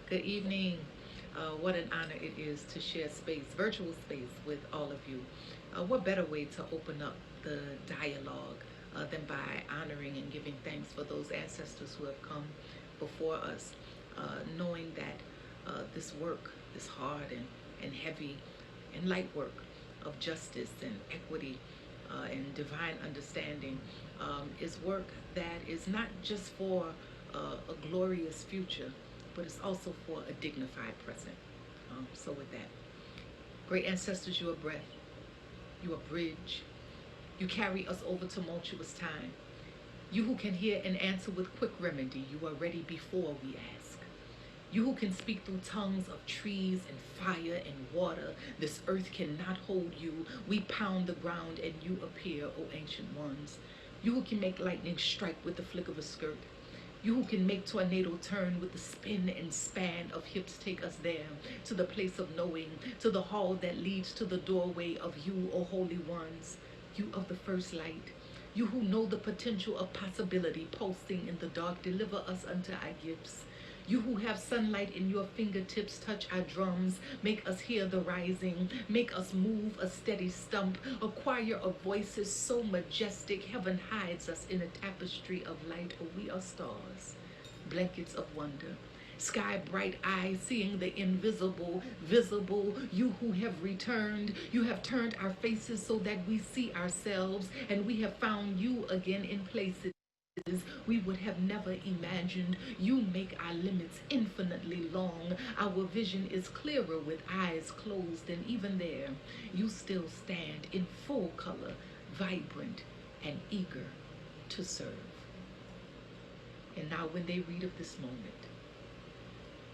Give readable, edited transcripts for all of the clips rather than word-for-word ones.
Good evening. What an honor it is to share space, virtual space, with all of you. What better way to open up the dialogue than by honoring and giving thanks for those ancestors who have come before us, knowing that this work, this hard and heavy and light work of justice and equity and divine understanding is work that is not just for a glorious future, but it's also for a dignified present. So, with that, great ancestors, you are breath, you are bridge, you carry us over tumultuous time. You who can hear and answer with quick remedy, you are ready before we ask. You who can speak through tongues of trees and fire and water, this earth cannot hold you. We pound the ground and you appear, O ancient ones. You who can make lightning strike with the flick of a skirt. You who can make tornado turn with the spin and span of hips, take us there, to the place of knowing, to the hall that leads to the doorway of you, O holy ones. You of the first light. You who know the potential of possibility pulsing in the dark, deliver us unto our gifts. You who have sunlight in your fingertips, touch our drums, make us hear the rising, make us move a steady stump, a choir of voices so majestic, heaven hides us in a tapestry of light, or we are stars, blankets of wonder. Sky bright eyes, seeing the invisible, visible. You who have returned, you have turned our faces so that we see ourselves, and we have found you again in places we would have never imagined. You make our limits infinitely long. Our vision is clearer with eyes closed, and even there, you still stand in full color, vibrant and eager to serve. And now, when they read of this moment,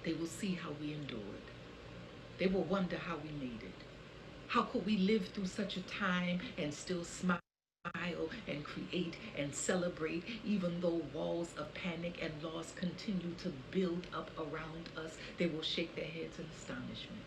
they will see how we endured. They will wonder how we made it. How could we live through such a time and still smile and create and celebrate, even though walls of panic and loss continue to build up around us? They will shake their heads in astonishment.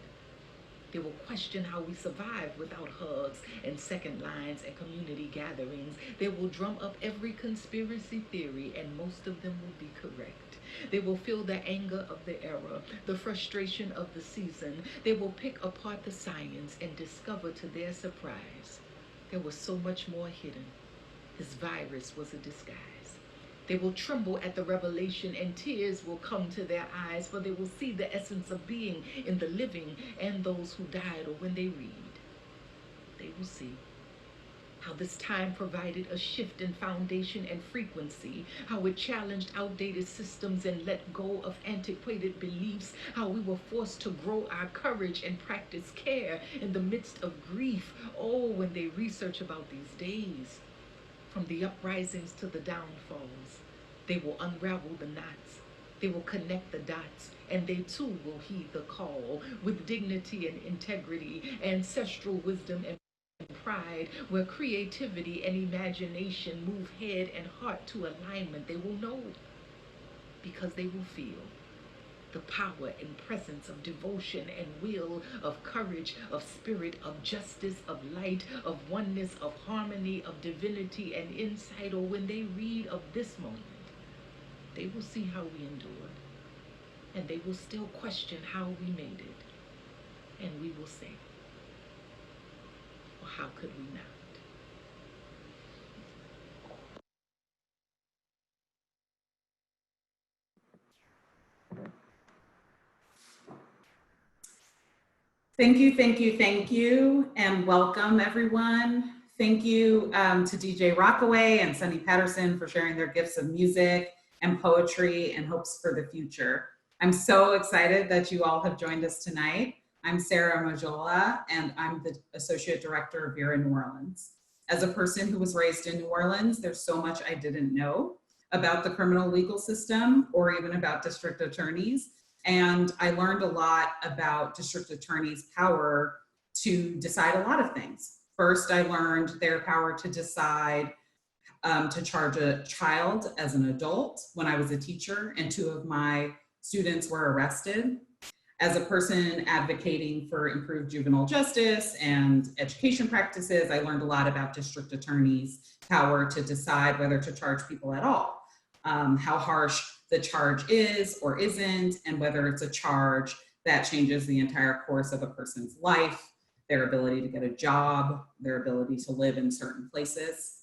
They will question how we survive without hugs and second lines and community gatherings. They will drum up every conspiracy theory, and most of them will be correct. They will feel the anger of the era, the frustration of the season. They will pick apart the science and discover to their surprise there was so much more hidden. His virus was a disguise. They will tremble at the revelation, and tears will come to their eyes, for they will see the essence of being in the living and those who died. Or when they read, they will see how this time provided a shift in foundation and frequency, how it challenged outdated systems and let go of antiquated beliefs, how we were forced to grow our courage and practice care in the midst of grief. Oh, when they research about these days, from the uprisings to the downfalls, they will unravel the knots. They will connect the dots, and they too will heed the call with dignity and integrity, ancestral wisdom and pride, where creativity and imagination move head and heart to alignment. They will know because they will feel the power and presence of devotion and will, of courage, of spirit, of justice, of light, of oneness, of harmony, of divinity and insight. Or when they read of this moment, they will see how we endured, and they will still question how we made it. And we will say, well, how could we not? Thank you, thank you, thank you, and welcome everyone. Thank you to DJ Rockaway and Sunny Patterson for sharing their gifts of music and poetry and hopes for the future. I'm so excited that you all have joined us tonight. I'm Sarah Majola, and I'm the Associate Director of Vera New Orleans. As a person who was raised in New Orleans, there's so much I didn't know about the criminal legal system or even about district attorneys. And I learned a lot about district attorneys' power to decide a lot of things. First, I learned their power to decide to charge a child as an adult when I was a teacher, and two of my students were arrested. As a person advocating for improved juvenile justice and education practices, I learned a lot about district attorneys' power to decide whether to charge people at all, how harsh the charge is or isn't, and whether it's a charge that changes the entire course of a person's life, their ability to get a job, their ability to live in certain places.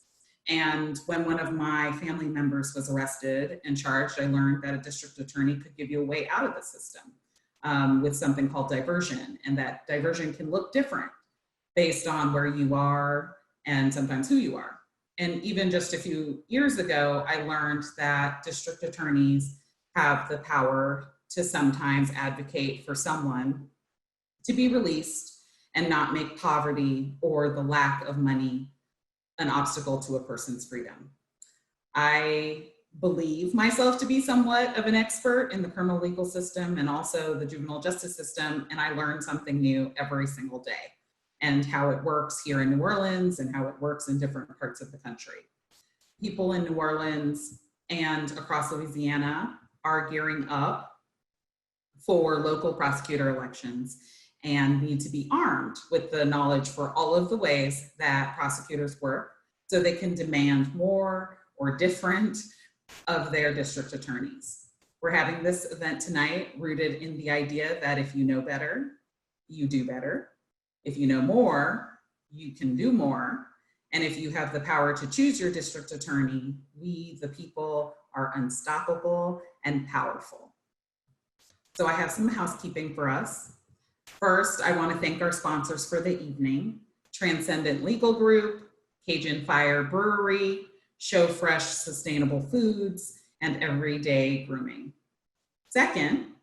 And when one of my family members was arrested and charged, I learned that a district attorney could give you a way out of the system with something called diversion. And that diversion can look different based on where you are and sometimes who you are. And even just a few years ago, I learned that district attorneys have the power to sometimes advocate for someone to be released and not make poverty or the lack of money an obstacle to a person's freedom. I believe myself to be somewhat of an expert in the criminal legal system and also the juvenile justice system, and I learn something new every single day, and how it works here in New Orleans and how it works in different parts of the country. People in New Orleans and across Louisiana are gearing up for local prosecutor elections and need to be armed with the knowledge for all of the ways that prosecutors work so they can demand more or different of their district attorneys. We're having this event tonight rooted in the idea that if you know better, you do better. If you know more, you can do more. And if you have the power to choose your district attorney, we, the people, are unstoppable and powerful. So I have some housekeeping for us. First, I want to thank our sponsors for the evening: Transcendent Legal Group, Cajun Fire Brewery, Show Fresh Sustainable Foods, and Everyday Grooming. Second,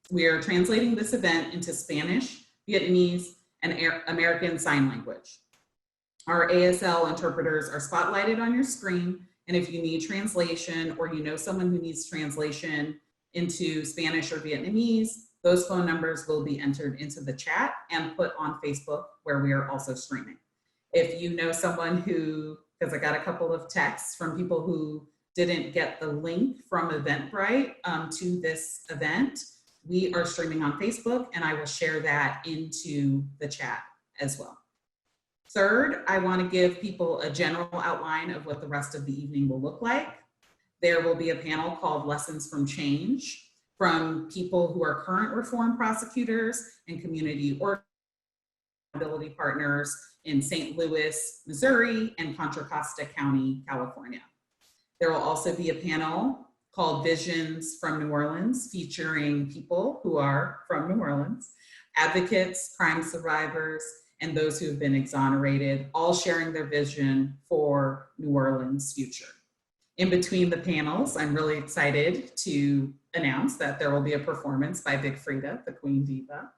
we are translating this event into Spanish, Vietnamese, and American Sign Language. Our ASL interpreters are spotlighted on your screen, and if you need translation or you know someone who needs translation into Spanish or Vietnamese, those phone numbers will be entered into the chat and put on Facebook, where we are also streaming. If you know someone who, because I got a couple of texts from people who didn't get the link from Eventbrite to this event, we are streaming on Facebook, and I will share that into the chat as well. Third, I want to give people a general outline of what the rest of the evening will look like. There will be a panel called Lessons from Change from people who are current reform prosecutors and community accountability partners in St. Louis, Missouri, and Contra Costa County, California. There will also be a panel called Visions from New Orleans, featuring people who are from New Orleans, advocates, crime survivors, and those who have been exonerated, all sharing their vision for New Orleans' future. In between the panels, I'm really excited to announce that there will be a performance by Big Frida, the Queen Diva.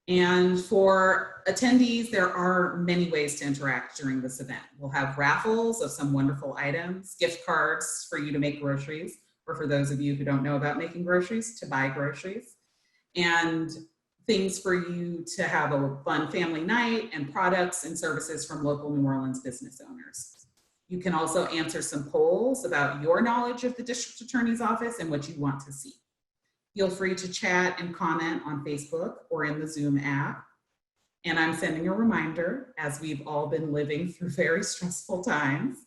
And for attendees, there are many ways to interact during this event. We'll have raffles of some wonderful items, gift cards for you to make groceries, or for those of you who don't know about making groceries, to buy groceries, and things for you to have a fun family night, and products and services from local New Orleans business owners. You can also answer some polls about your knowledge of the district attorney's office and what you want to see. Feel free to chat and comment on Facebook or in the Zoom app. And I'm sending a reminder, as we've all been living through very stressful times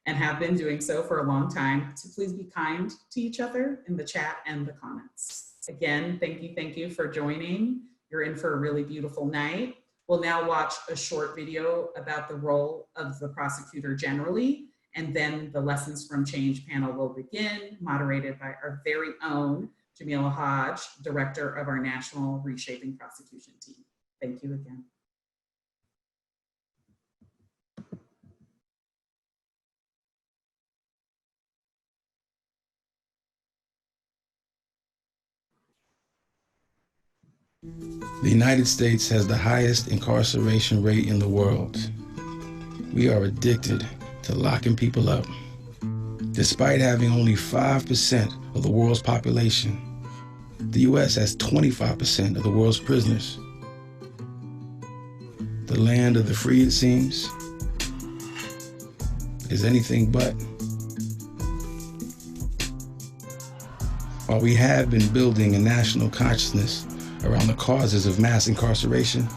and have been doing so for a long time, to please be kind to each other in the chat and the comments. Again, thank you for joining. You're in for a really beautiful night. We'll now watch a short video about the role of the prosecutor generally, and then the Lessons from Change panel will begin, moderated by our very own Jamila Hodge, director of our National Reshaping Prosecution team. Thank you again. The United States has the highest incarceration rate in the world. We are addicted to locking people up. Despite having only 5% of the world's population, the U.S. has 25% of the world's prisoners. The land of the free, it seems, is anything but. While we have been building a national consciousness around the causes of mass incarceration,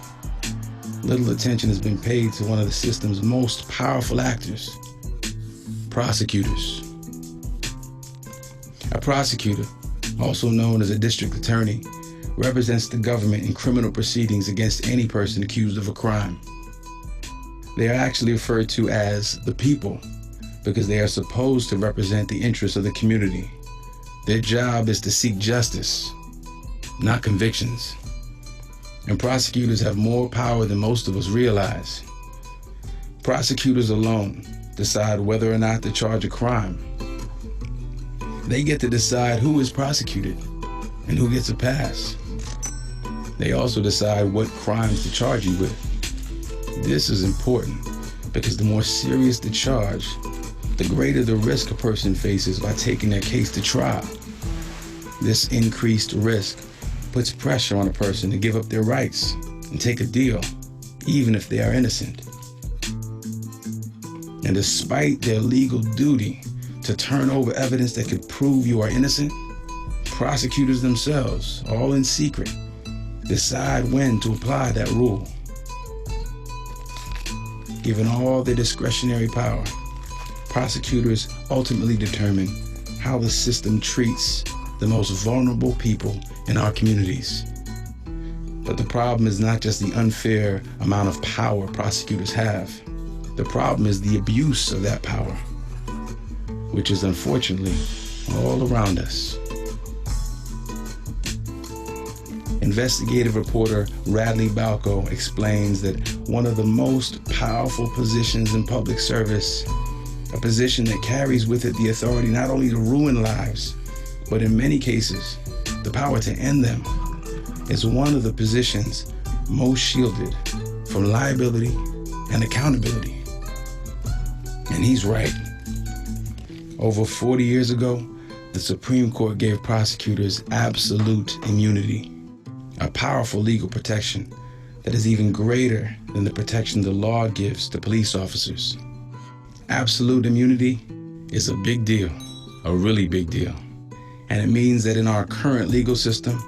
little attention has been paid to one of the system's most powerful actors, prosecutors. A prosecutor, also known as a district attorney, represents the government in criminal proceedings against any person accused of a crime. They are actually referred to as the people because they are supposed to represent the interests of the community. Their job is to seek justice, not convictions. And prosecutors have more power than most of us realize. Prosecutors alone decide whether or not to charge a crime. They get to decide who is prosecuted and who gets a pass. They also decide what crimes to charge you with. This is important because the more serious the charge, the greater the risk a person faces by taking their case to trial. This increased risk puts pressure on a person to give up their rights and take a deal, even if they are innocent. And despite their legal duty to turn over evidence that could prove you are innocent, prosecutors themselves, all in secret, decide when to apply that rule. Given all their discretionary power, prosecutors ultimately determine how the system treats the most vulnerable people in our communities. But the problem is not just the unfair amount of power prosecutors have. The problem is the abuse of that power, which is unfortunately all around us. Investigative reporter Radley Balco explains that one of the most powerful positions in public service, a position that carries with it the authority not only to ruin lives, but in many cases, the power to end them, is one of the positions most shielded from liability and accountability. And he's right. Over 40 years ago, the Supreme Court gave prosecutors absolute immunity, a powerful legal protection that is even greater than the protection the law gives to police officers. Absolute immunity is a big deal, a really big deal. And it means that in our current legal system,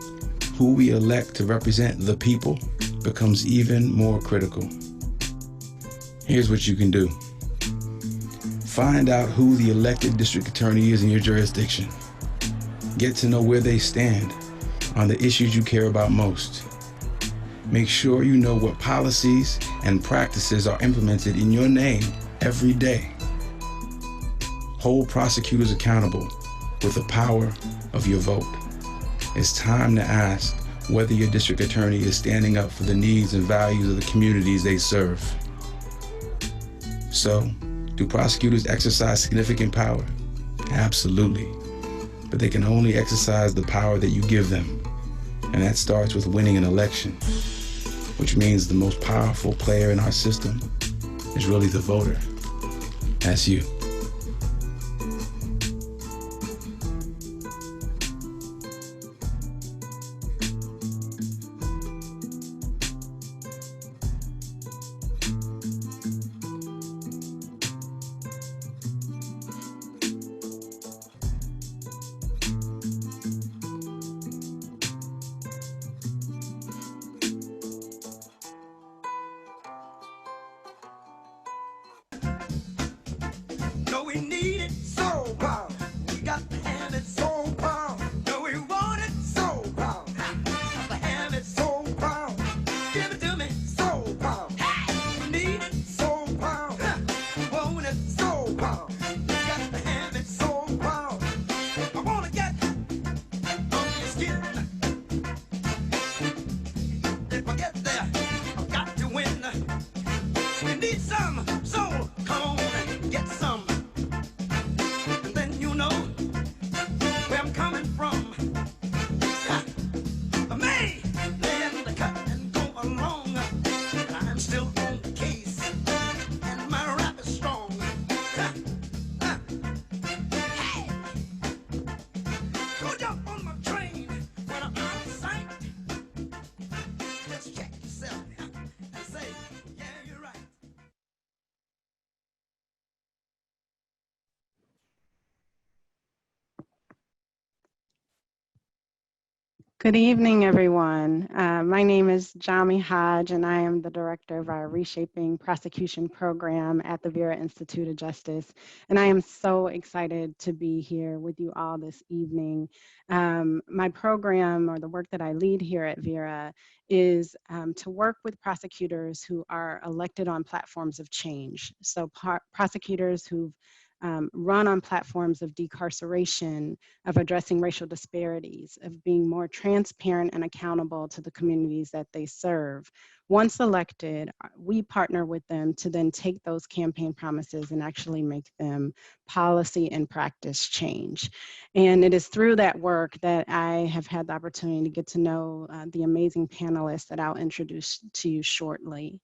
who we elect to represent the people becomes even more critical. Here's what you can do. Find out who the elected district attorney is in your jurisdiction. Get to know where they stand on the issues you care about most. Make sure you know what policies and practices are implemented in your name every day. Hold prosecutors accountable with the power of your vote. It's time to ask whether your district attorney is standing up for the needs and values of the communities they serve. So, do prosecutors exercise significant power? Absolutely. But they can only exercise the power that you give them. And that starts with winning an election, which means the most powerful player in our system is really the voter. That's you. Good evening, everyone. My name is Jami Hodge, and I am the director of our Reshaping Prosecution program at the Vera Institute of Justice. And I am so excited to be here with you all this evening. My program, or the work that I lead here at Vera, is to work with prosecutors who are elected on platforms of change. So prosecutors who've run on platforms of decarceration, of addressing racial disparities, of being more transparent and accountable to the communities that they serve. Once elected, we partner with them to then take those campaign promises and actually make them policy and practice change. And it is through that work that I have had the opportunity to get to know the amazing panelists that I'll introduce to you shortly.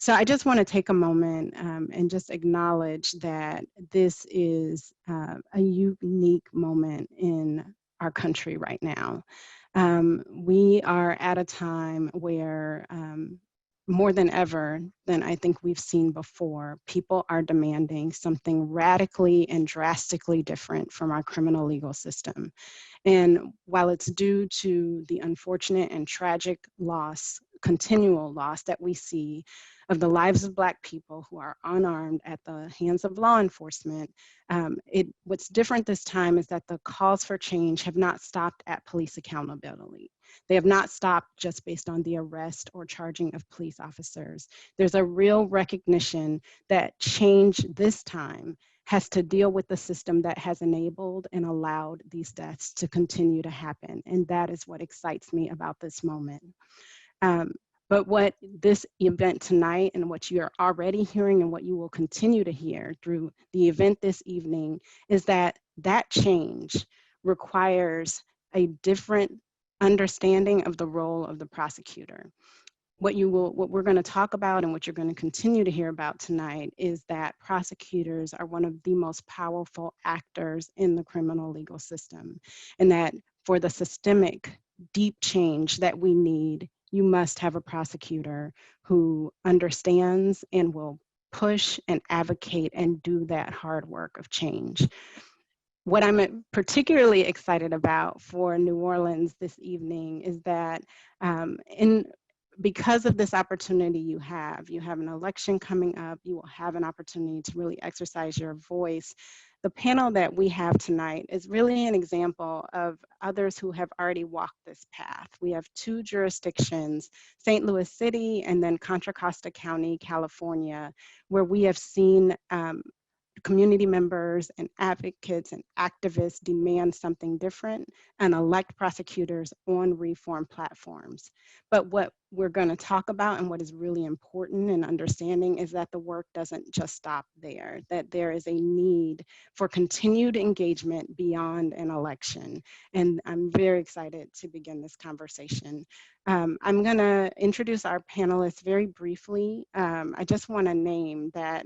So I just want to take a moment and just acknowledge that this is a unique moment in our country right now. We are at a time where more than ever than I think we've seen before, people are demanding something radically and drastically different from our criminal legal system. And while it's due to the unfortunate and tragic loss, continual loss that we see of the lives of Black people who are unarmed at the hands of law enforcement, what's different this time is that the calls for change have not stopped at police accountability. They have not stopped just based on the arrest or charging of police officers. There's a real recognition that change this time has to deal with the system that has enabled and allowed these deaths to continue to happen. And that is what excites me about this moment. But what this event tonight and what you're already hearing and what you will continue to hear through the event this evening is that that change requires a different understanding of the role of the prosecutor. What we're going to talk about and what you're going to continue to hear about tonight is that prosecutors are one of the most powerful actors in the criminal legal system, and that for the systemic deep change that we need, you must have a prosecutor who understands and will push and advocate and do that hard work of change. What I'm particularly excited about for New Orleans this evening is that because of this opportunity you have an election coming up, you will have an opportunity to really exercise your voice. The panel that we have tonight is really an example of others who have already walked this path. We have two jurisdictions, St. Louis City and then Contra Costa County, California, where we have seen community members and advocates and activists demand something different and elect prosecutors on reform platforms. But what we're going to talk about and what is really important in understanding is that the work doesn't just stop there, that there is a need for continued engagement beyond an election. And I'm very excited to begin this conversation. I'm going to introduce our panelists very briefly. I just want to name that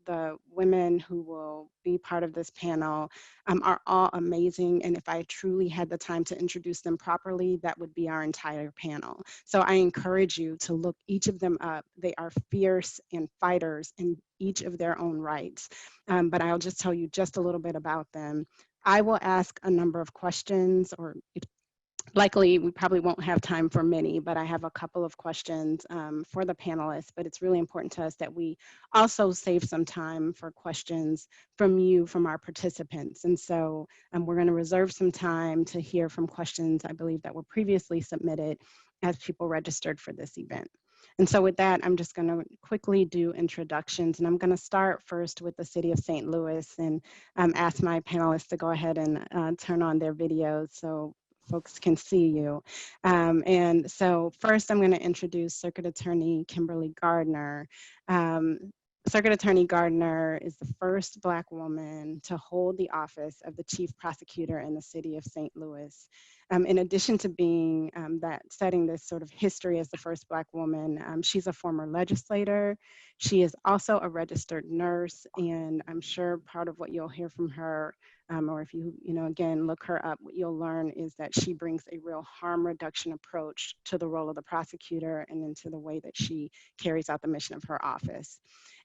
the women who will be part of this panel are all amazing. And if I truly had the time to introduce them properly, that would be our entire panel. So I encourage you to look each of them up. They are fierce and fighters in each of their own rights. But I'll just tell you just a little bit about them. I will ask a number of questions, or likely we probably won't have time for many, but I have a couple of questions for the panelists. But it's really important to us that we also save some time for questions from you, from our participants. And so we're going to reserve some time to hear from questions, I believe, that were previously submitted as people registered for this event. And so with that, I'm just going to quickly do introductions, and I'm going to start first with the city of St. Louis and ask my panelists to go ahead and turn on their videos so folks can see you. And so first I'm going to introduce Circuit Attorney Kimberly Gardner. Circuit Attorney Gardner is the first Black woman to hold the office of the Chief Prosecutor in the city of St. Louis. In addition to being setting this sort of history as the first Black woman, she's a former legislator. She is also a registered nurse, and I'm sure part of what you'll hear from her, or if you again, look her up, what you'll learn is that she brings a real harm reduction approach to the role of the prosecutor and into the way that she carries out the mission of her office.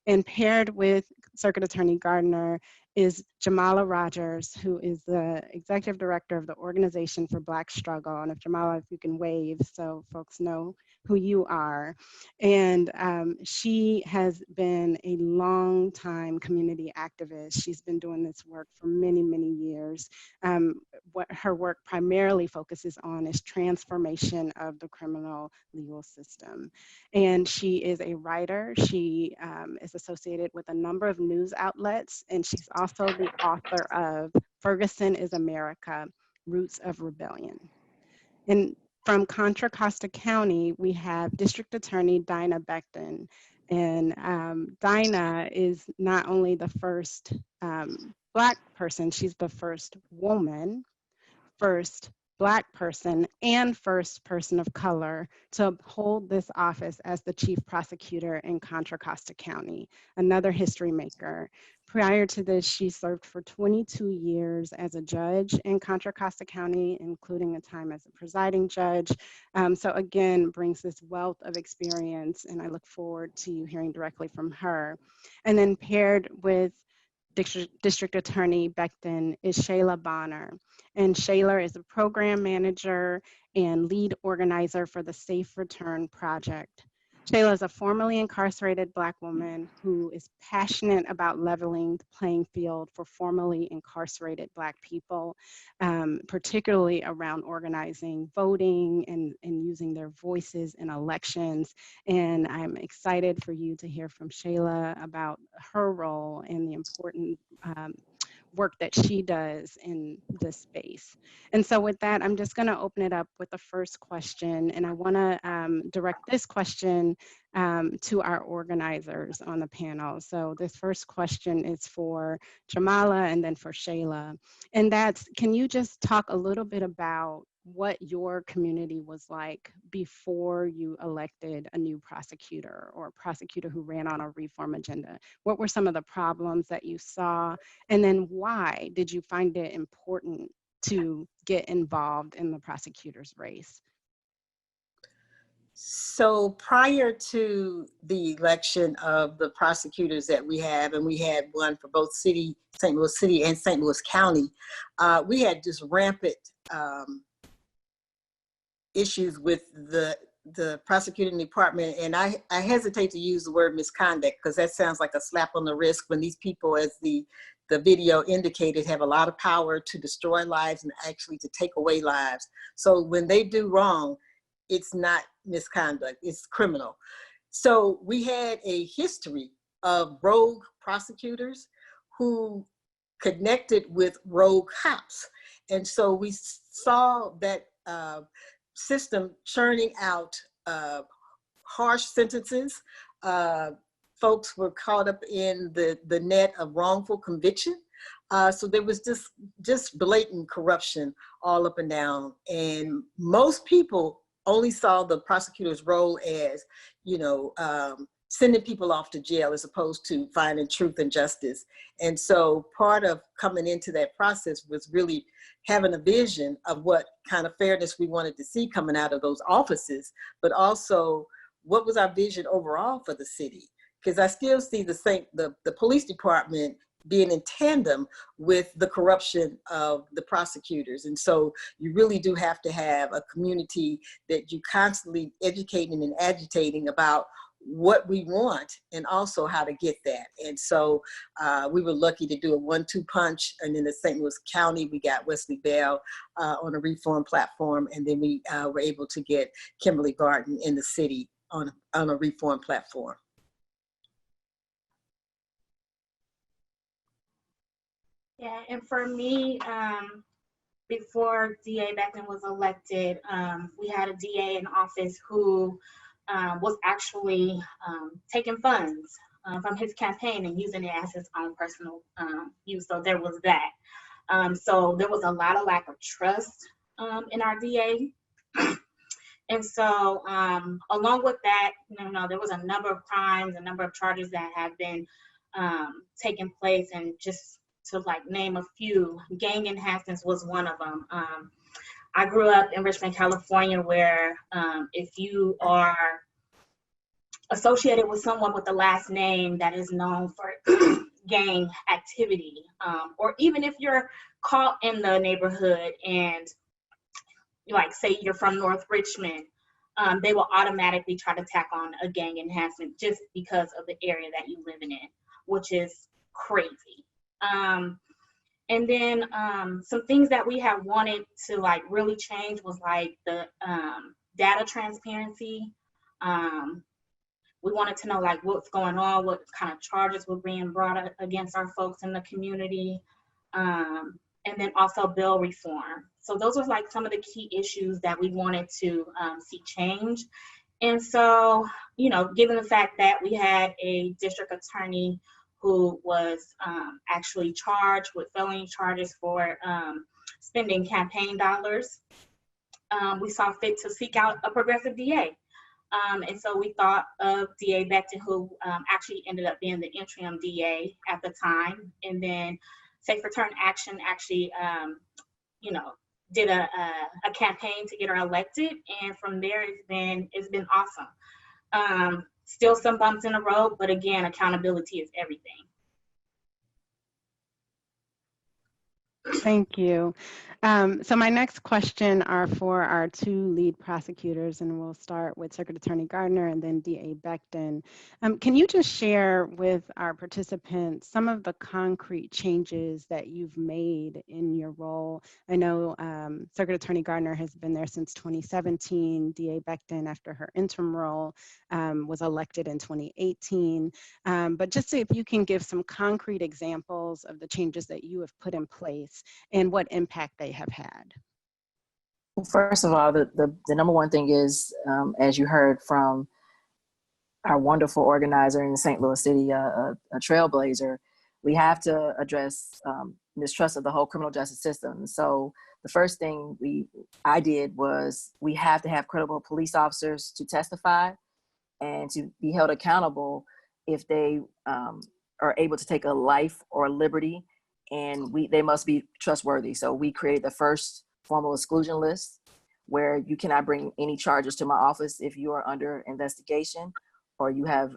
And paired with Circuit Attorney Gardner is Jamala Rogers, who is the Executive Director of the Organization for Black Struggle. And if Jamala, if you can wave so folks know who you are. And she has been a long time community activist. She's been doing this work for many, many years. What her work primarily focuses on is transformation of the criminal legal system. And she is a writer. She is associated with a number of news outlets, and she's also the author of Ferguson is America, Roots of Rebellion. And from Contra Costa County, we have District Attorney Dinah Becton. And Dinah is not only the first Black person, she's the first woman, first Black person, and first person of color to hold this office as the chief prosecutor in Contra Costa County, another history maker. Prior to this, she served for 22 years as a judge in Contra Costa County, including a time as a presiding judge. So again, brings this wealth of experience, and I look forward to you hearing directly from her. And then paired with District Attorney Becton is Shayla Bonner. And Shayla is a program manager and lead organizer for the Safe Return Project. Shayla is a formerly incarcerated Black woman who is passionate about leveling the playing field for formerly incarcerated Black people, particularly around organizing voting and using their voices in elections. And I'm excited for you to hear from Shayla about her role and the important work that she does in this space. And so with that, I'm just going to open it up with the first question. And I want to direct this question to our organizers on the panel. So this first question is for Jamala and then for Shayla. And that's, can you just talk a little bit about what your community was like before you elected a new prosecutor or a prosecutor who ran on a reform agenda? What were some of the problems that you saw? And then why did you find it important to get involved in the prosecutor's race? So prior to the election of the prosecutors that we have, and we had one for both St. Louis City and St. Louis County, we had just rampant issues with the prosecuting department. And I hesitate to use the word misconduct because that sounds like a slap on the wrist when these people, as the video indicated, have a lot of power to destroy lives and actually to take away lives. So when they do wrong, it's not misconduct, it's criminal. So we had a history of rogue prosecutors who connected with rogue cops. And so we saw that system churning out harsh sentences. Folks were caught up in the net of wrongful conviction. So there was just blatant corruption all up and down. And most people only saw the prosecutor's role as, sending people off to jail as opposed to finding truth and justice. And so part of coming into that process was really having a vision of what kind of fairness we wanted to see coming out of those offices, but also what was our vision overall for the city? Because I still see the police department being in tandem with the corruption of the prosecutors. And so you really do have to have a community that you constantly educating and agitating about what we want and also how to get that. And so we were lucky to do a 1-2 punch. And in the St. Louis County, we got Wesley Bell on a reform platform. And then we were able to get Kimberly Garden in the city on a reform platform. Yeah, and for me, before DA Becton was elected, we had a DA in office who was actually taking funds from his campaign and using it as his own personal use. So there was that. So there was a lot of lack of trust in our DA. And so along with that, there was a number of crimes, a number of charges that have been taking place, and just to name a few, gang enhancements was one of them. I grew up in Richmond, California, where if you are associated with someone with the last name that is known for gang activity, or even if you're caught in the neighborhood and like say you're from North Richmond, they will automatically try to tack on a gang enhancement just because of the area that you live in, which is crazy. And then some things that we have wanted to like really change was like the data transparency. We wanted to know like what's going on, what kind of charges were being brought against our folks in the community, and then also bill reform. So those were like some of the key issues that we wanted to see change. And so, you know, given the fact that we had a district attorney who was actually charged with felony charges for spending campaign dollars, we saw fit to seek out a progressive DA. And so we thought of DA Becton, who actually ended up being the interim DA at the time. And then Safe Return Action actually, you know, did a campaign to get her elected. And from there, it's been awesome. Still some bumps in the road, but again, accountability is everything. Thank you. So my next question are for our two lead prosecutors, and we'll start with Circuit Attorney Gardner and then DA Becton. Can you just share with our participants some of the concrete changes that you've made in your role? I know Circuit Attorney Gardner has been there since 2017. DA Becton, after her interim role, was elected in 2018. But just if you can give some concrete examples of the changes that you have put in place and what impact they have had. Well, first of all, the number one thing is, as you heard from our wonderful organizer in St. Louis City, a trailblazer, we have to address mistrust of the whole criminal justice system. So the first thing I did was we have to have credible police officers to testify and to be held accountable if they are able to take a life or a liberty, and they must be trustworthy. So we created the first formal exclusion list where you cannot bring any charges to my office if you are under investigation or you have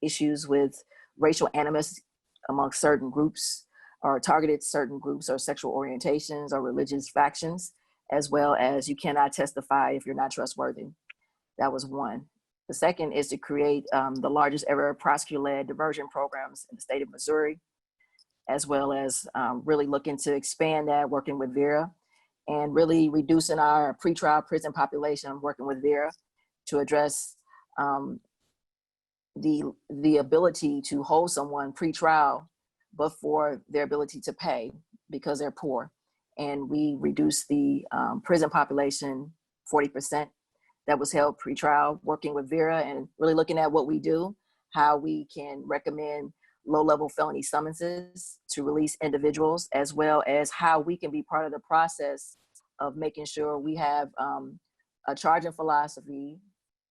issues with racial animus amongst certain groups or targeted certain groups or sexual orientations or religious factions, as well as you cannot testify if you're not trustworthy. That was one. The second is to create the largest ever prosecutor-led diversion programs in the state of Missouri, as well as really looking to expand that, working with Vera, and really reducing our pretrial prison population, working with Vera to address the ability to hold someone pretrial, but for their ability to pay because they're poor. And we reduced the prison population 40% that was held pretrial, working with Vera and really looking at what we do, how we can recommend low-level felony summonses to release individuals, as well as how we can be part of the process of making sure we have a charging philosophy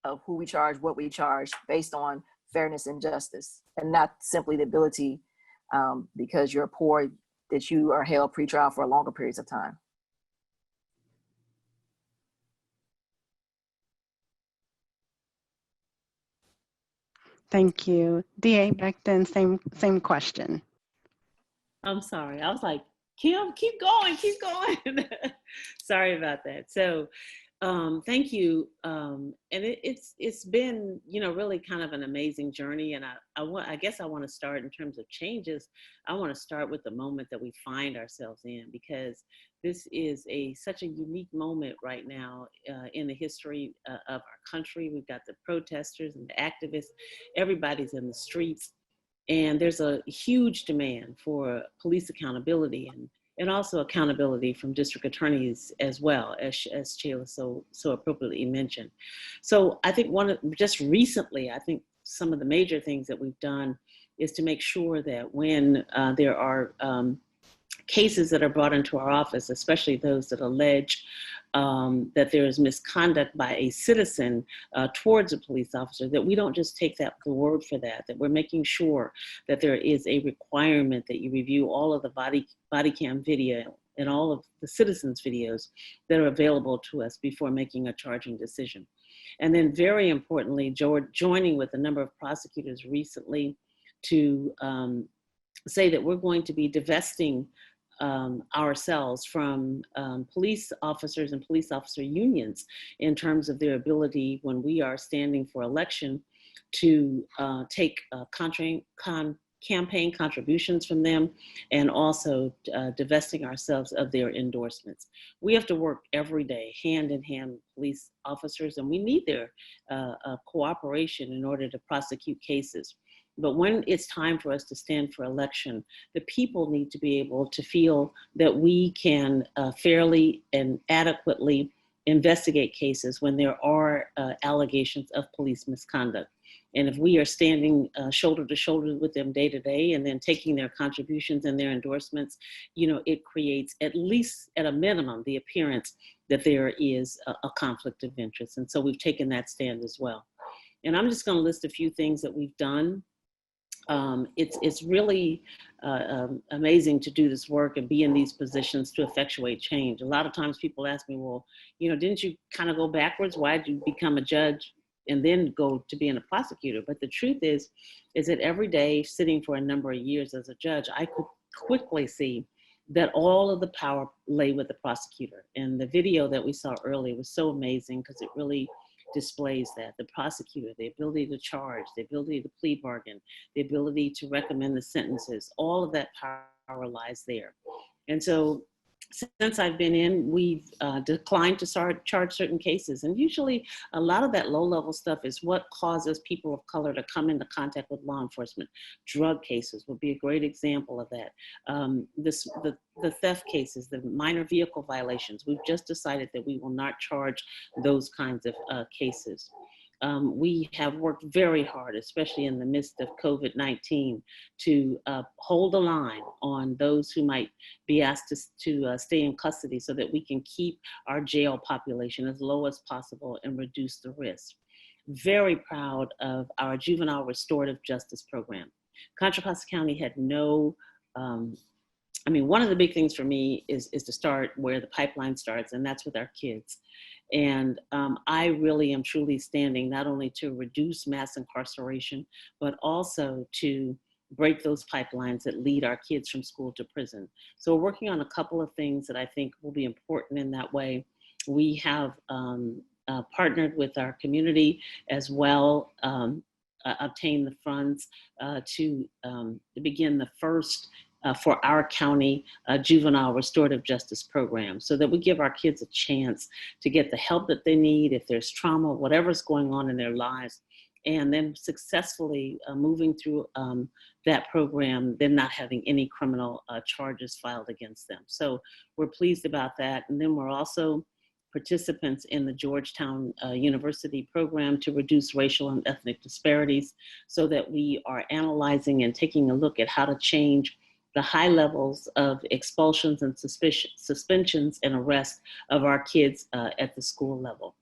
of who we charge, what we charge, based on fairness and justice, and not simply the ability because you're poor that you are held pretrial for longer periods of time. Thank you. DA Becton, same question. I'm sorry. I was like, Kim, keep going. Sorry about that. So thank you. And it's been, you know, really kind of an amazing journey. And I guess I want to start in terms of changes. I want to start with the moment that we find ourselves in, because this is such a unique moment right now in the history of our country. We've got the protesters and the activists. Everybody's in the streets. And there's a huge demand for police accountability and also accountability from district attorneys as well, as Sheila so appropriately mentioned. So I think just recently, I think some of the major things that we've done is to make sure that when there are cases that are brought into our office, especially those that allege that there is misconduct by a citizen towards a police officer, that we don't just take the word for that we're making sure that there is a requirement that you review all of the body cam video and all of the citizens' videos that are available to us before making a charging decision. And then very importantly, joining with a number of prosecutors recently to say that we're going to be divesting ourselves from police officers and police officer unions in terms of their ability, when we are standing for election, to take campaign contributions from them, and also divesting ourselves of their endorsements. We have to work every day, hand in hand with police officers, and we need their cooperation in order to prosecute cases. But when it's time for us to stand for election, the people need to be able to feel that we can fairly and adequately investigate cases when there are allegations of police misconduct. And if we are standing shoulder to shoulder with them day to day, and then taking their contributions and their endorsements, it creates, at least at a minimum, the appearance that there is a conflict of interest. And so we've taken that stand as well. And I'm just going to list a few things that we've done. It's really amazing to do this work and be in these positions to effectuate change. A lot of times people ask me, well, didn't you kind of go backwards? Why did you become a judge and then go to being a prosecutor? But the truth is that every day, sitting for a number of years as a judge, I could quickly see that all of the power lay with the prosecutor. And the video that we saw earlier was so amazing, because it really displays that. The prosecutor, the ability to charge, the ability to plea bargain, the ability to recommend the sentences, all of that power lies there. And so since I've been in, we've declined to charge certain cases. And usually a lot of that low-level stuff is what causes people of color to come into contact with law enforcement. Drug cases would be a great example of that. The theft cases, the minor vehicle violations, we've just decided that we will not charge those kinds of cases. We have worked very hard, especially in the midst of COVID-19, to hold the line on those who might be asked to stay in custody, so that we can keep our jail population as low as possible and reduce the risk. Very proud of our juvenile restorative justice program. Contra Costa County had no, one of the big things for me is to start where the pipeline starts, and that's with our kids. And I really am truly standing not only to reduce mass incarceration, but also to break those pipelines that lead our kids from school to prison. So we're working on a couple of things that I think will be important in that way. We have partnered with our community as well, obtained the funds to begin the first for our county juvenile restorative justice program, so that we give our kids a chance to get the help that they need if there's trauma, whatever's going on in their lives, and then successfully moving through that program, then not having any criminal charges filed against them. So we're pleased about that. And then we're also participants in the Georgetown University program to reduce racial and ethnic disparities, so that we are analyzing and taking a look at how to change the high levels of expulsions and suspensions and arrests of our kids at the school level.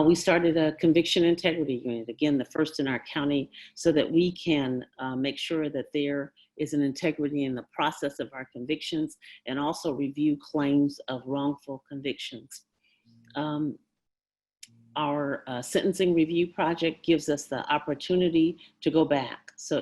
We started a conviction integrity unit, again, the first in our county, so that we can make sure that there is an integrity in the process of our convictions, and also review claims of wrongful convictions. Our sentencing review project gives us the opportunity to go back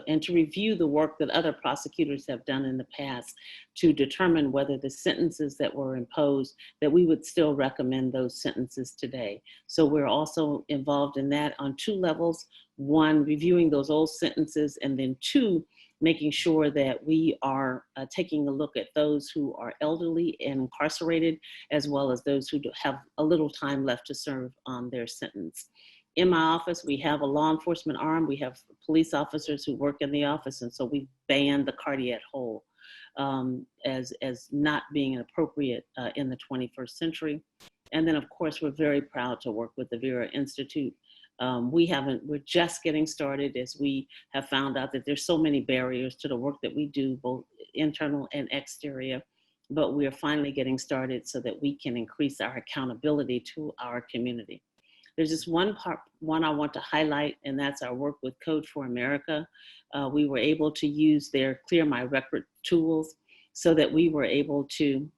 and to review the work that other prosecutors have done in the past, to determine whether the sentences that were imposed, that we would still recommend those sentences today. So we're also involved in that on two levels: one, reviewing those old sentences, and then two, making sure that we are taking a look at those who are elderly and incarcerated, as well as those who have a little time left to serve on their sentence. In my office, we have a law enforcement arm. We have police officers who work in the office, and so we banned the cardiac hold as not being appropriate in the 21st century. And then, of course, we're very proud to work with the Vera Institute. We're just getting started, as we have found out that there's so many barriers to the work that we do, both internal and exterior, but we are finally getting started so that we can increase our accountability to our community. There's just one I want to highlight, and that's our work with Code for America. We were able to use their Clear My Record tools, so that we were able to,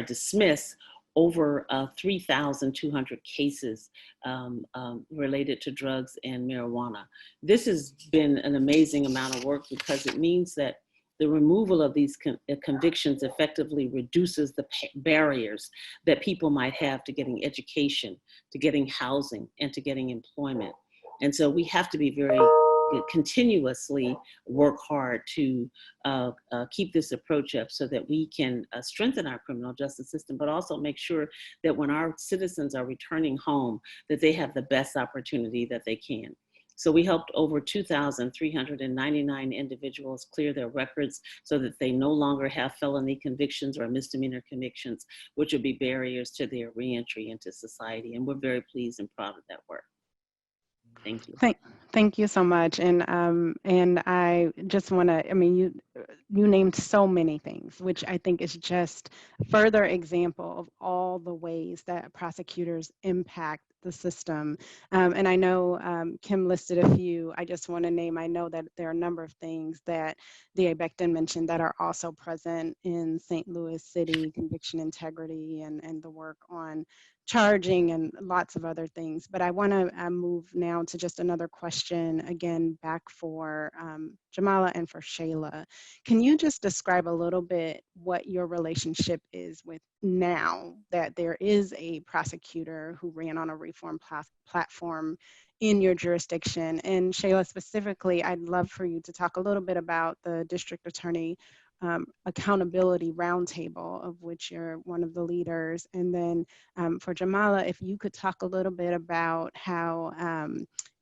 dismiss over 3,200 cases related to drugs and marijuana. This has been an amazing amount of work because it means that the removal of these convictions effectively reduces the barriers that people might have to getting education, to getting housing, and to getting employment. And so we have to be very continuously work hard to keep this approach up so that we can strengthen our criminal justice system, but also make sure that when our citizens are returning home, that they have the best opportunity that they can. So we helped over 2,399 individuals clear their records so that they no longer have felony convictions or misdemeanor convictions, which would be barriers to their reentry into society. And we're very pleased and proud of that work. Thank you. Thank you so much. And I just want to, I mean, you named so many things, which I think is just a further example of all the ways that prosecutors impact the system. And I know Kim listed a few. I just want to name, I know that there are a number of things that DA Becton mentioned that are also present in St. Louis City, conviction integrity and the work on charging and lots of other things. But I want to move now to just another question, again, back for Jamala and for Shayla. Can you just describe a little bit what your relationship is with now that there is a prosecutor who ran on a reform platform in your jurisdiction? And Shayla, specifically, I'd love for you to talk a little bit about the district attorney accountability roundtable, of which you're one of the leaders. And then for Jamala, if you could talk a little bit about how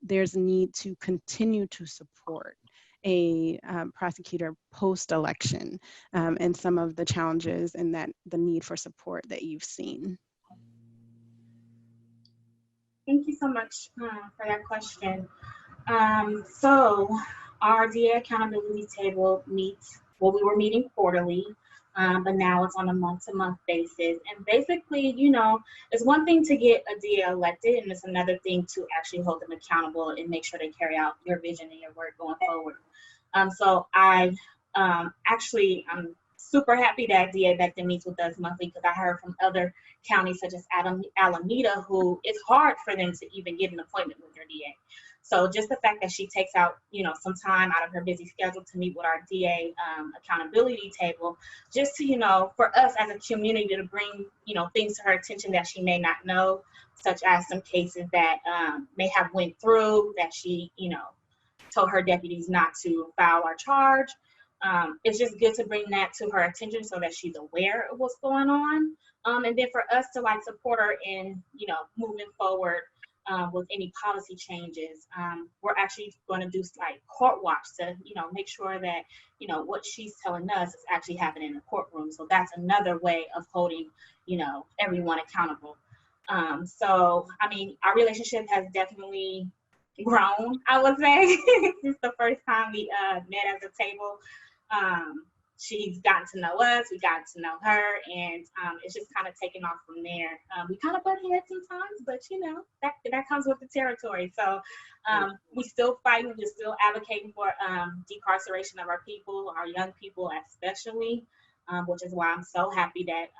there's a need to continue to support a prosecutor post-election and some of the challenges and that the need for support that you've seen. Thank you so much for that question. So our DA accountability table meets, well, we were meeting quarterly, but now it's on a month-to-month basis. And basically, you know, it's one thing to get a DA elected, and it's another thing to actually hold them accountable and make sure they carry out your vision and your work going forward. So I'm super happy that DA Becton meets with us monthly, because I heard from other counties such as Alameda, who it's hard for them to even get an appointment with their DA. So just the fact that she takes out, you know, some time out of her busy schedule to meet with our DA accountability table, just to, you know, for us as a community to bring, you know, things to her attention that she may not know, such as some cases that may have went through that she, you know, told her deputies not to file or charge. It's just good to bring that to her attention so that she's aware of what's going on. And then for us to like support her in, you know, moving forward with any policy changes. We're actually going to do like court watch to, you know, make sure that, you know, what she's telling us is actually happening in the courtroom. So that's another way of holding, you know, everyone accountable. So, I mean, our relationship has definitely grown, I would say, since the first time we met at the table. She's gotten to know us, we got to know her, and it's just kind of taken off from there. We kind of butt heads sometimes, but you know, that comes with the territory. So we still fighting, we're still advocating for decarceration of our people, our young people especially, which is why I'm so happy that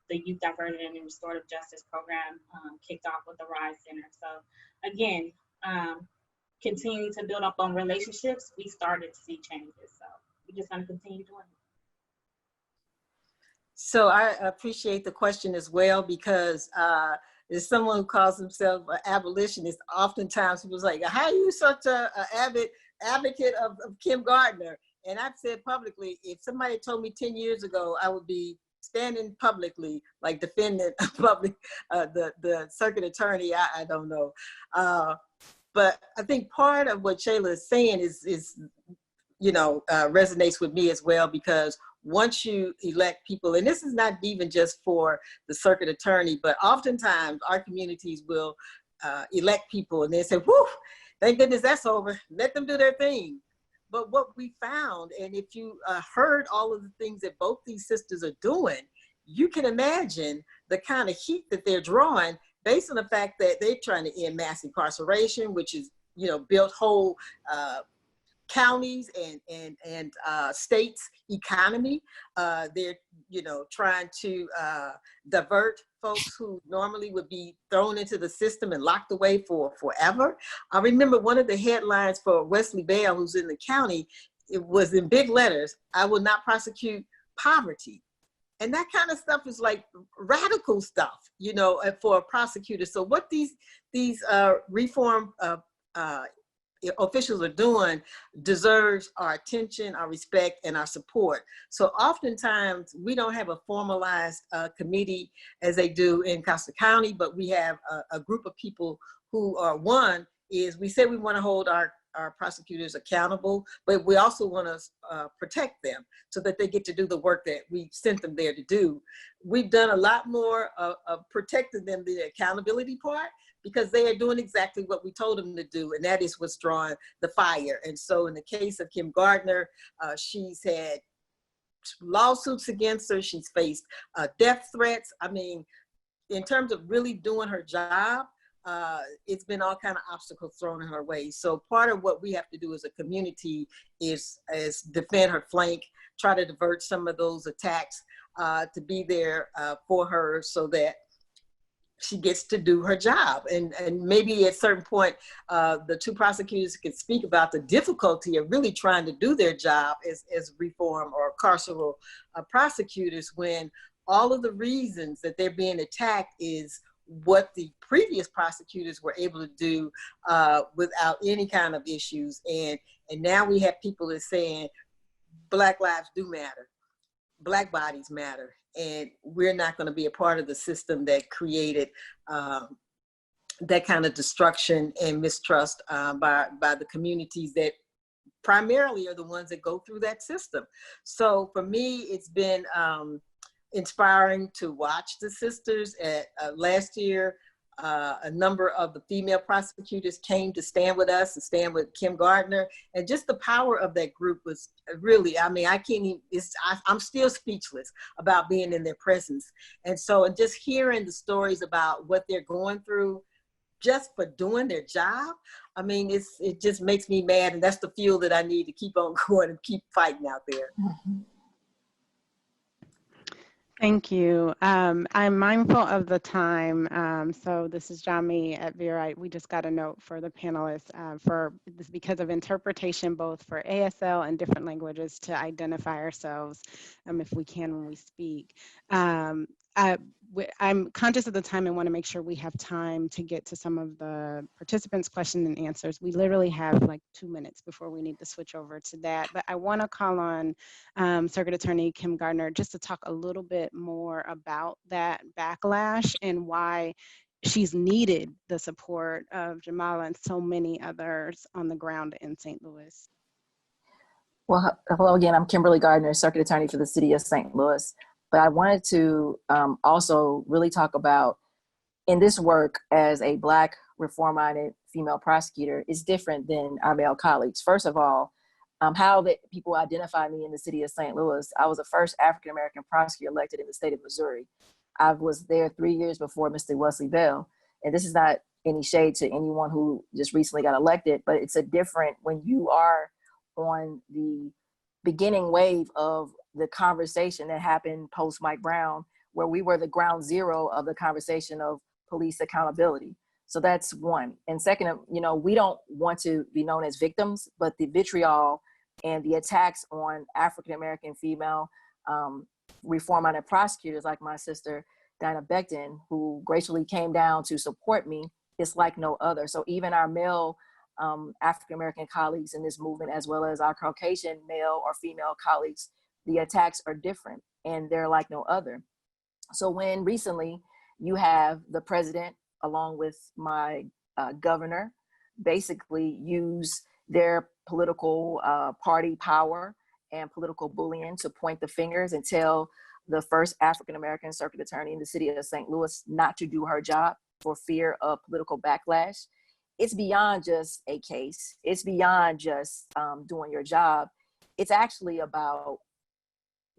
the Youth Diversion and Restorative Justice Program kicked off with the RISE Center. So again, continuing to build up on relationships, we started to see changes. So we're just gonna continue doing it. So I appreciate the question as well, because as someone who calls himself an abolitionist, oftentimes people's like, how are you such an avid advocate of Kim Gardner? And I've said publicly, if somebody told me 10 years ago, I would be standing publicly, like defending the circuit attorney, I don't know. But I think part of what Shayla is saying is you know, resonates with me as well, because once you elect people, and this is not even just for the circuit attorney, but oftentimes our communities will elect people and they say, whew, thank goodness that's over, let them do their thing. But what we found, and if you heard all of the things that both these sisters are doing, you can imagine the kind of heat that they're drawing based on the fact that they're trying to end mass incarceration, which is, you know, built whole counties and states' economy. They're, trying to divert folks who normally would be thrown into the system and locked away for forever. I remember one of the headlines for Wesley Bell, who's in the county, it was in big letters, "I will not prosecute poverty." And that kind of stuff is like radical stuff, for a prosecutor. So what these reform officials are doing deserves our attention, our respect, and our support. So oftentimes we don't have a formalized committee as they do in Custer County, but we have a group of people who are, one is, we say we want to hold our prosecutors accountable, but we also want to protect them so that they get to do the work that we sent them there to do. We've done a lot more of protecting them, the accountability part, because they are doing exactly what we told them to do, and that is what's drawing the fire. And so in the case of Kim Gardner, she's had lawsuits against her. She's faced death threats. I mean, in terms of really doing her job, it's been all kind of obstacles thrown in her way. So part of what we have to do as a community is defend her flank, try to divert some of those attacks, to be there for her so that she gets to do her job. And maybe at a certain point, the two prosecutors can speak about the difficulty of really trying to do their job as reform or carceral prosecutors, when all of the reasons that they're being attacked is what the previous prosecutors were able to do without any kind of issues. And now we have people that are saying Black lives do matter, Black bodies matter, and we're not going to be a part of the system that created that kind of destruction and mistrust by the communities that primarily are the ones that go through that system. So for me, it's been inspiring to watch the sisters. Last year, a number of the female prosecutors came to stand with us and stand with Kim Gardner. And just the power of that group was really, I mean, I can't even, I'm still speechless about being in their presence. And so, and just hearing the stories about what they're going through just for doing their job, I mean, it just makes me mad. And that's the fuel that I need to keep on going and keep fighting out there. Mm-hmm. Thank you. I'm mindful of the time. So this is Jami at Vera. We just got a note for the panelists for this because of interpretation, both for ASL and different languages, to identify ourselves if we can when we speak. I'm conscious of the time and want to make sure we have time to get to some of the participants' questions and answers. We literally have like 2 minutes before we need to switch over to that. But I want to call on Circuit Attorney Kim Gardner just to talk a little bit more about that backlash and why she's needed the support of Jamala and so many others on the ground in St. Louis. Well, hello again. I'm Kimberly Gardner, Circuit Attorney for the City of St. Louis. But I wanted to also really talk about, in this work as a Black reform-minded female prosecutor, is different than our male colleagues. First of all, how that people identify me in the city of St. Louis. I was the first African-American prosecutor elected in the state of Missouri. I was there 3 years before Mr. Wesley Bell. And this is not any shade to anyone who just recently got elected, but it's a different when you are on the beginning wave of the conversation that happened post Mike Brown, where we were the ground zero of the conversation of police accountability. So that's one. And second, we don't want to be known as victims, but the vitriol and the attacks on African-American female reform-minded prosecutors like my sister, Dinah Becton, who graciously came down to support me, is like no other. So even our male African-American colleagues in this movement, as well as our Caucasian male or female colleagues, the attacks are different and they're like no other. So when recently you have the president, along with my governor, basically use their political party power and political bullying to point the fingers and tell the first African-American circuit attorney in the city of St. Louis not to do her job for fear of political backlash, it's beyond just a case. It's beyond just doing your job. It's actually about,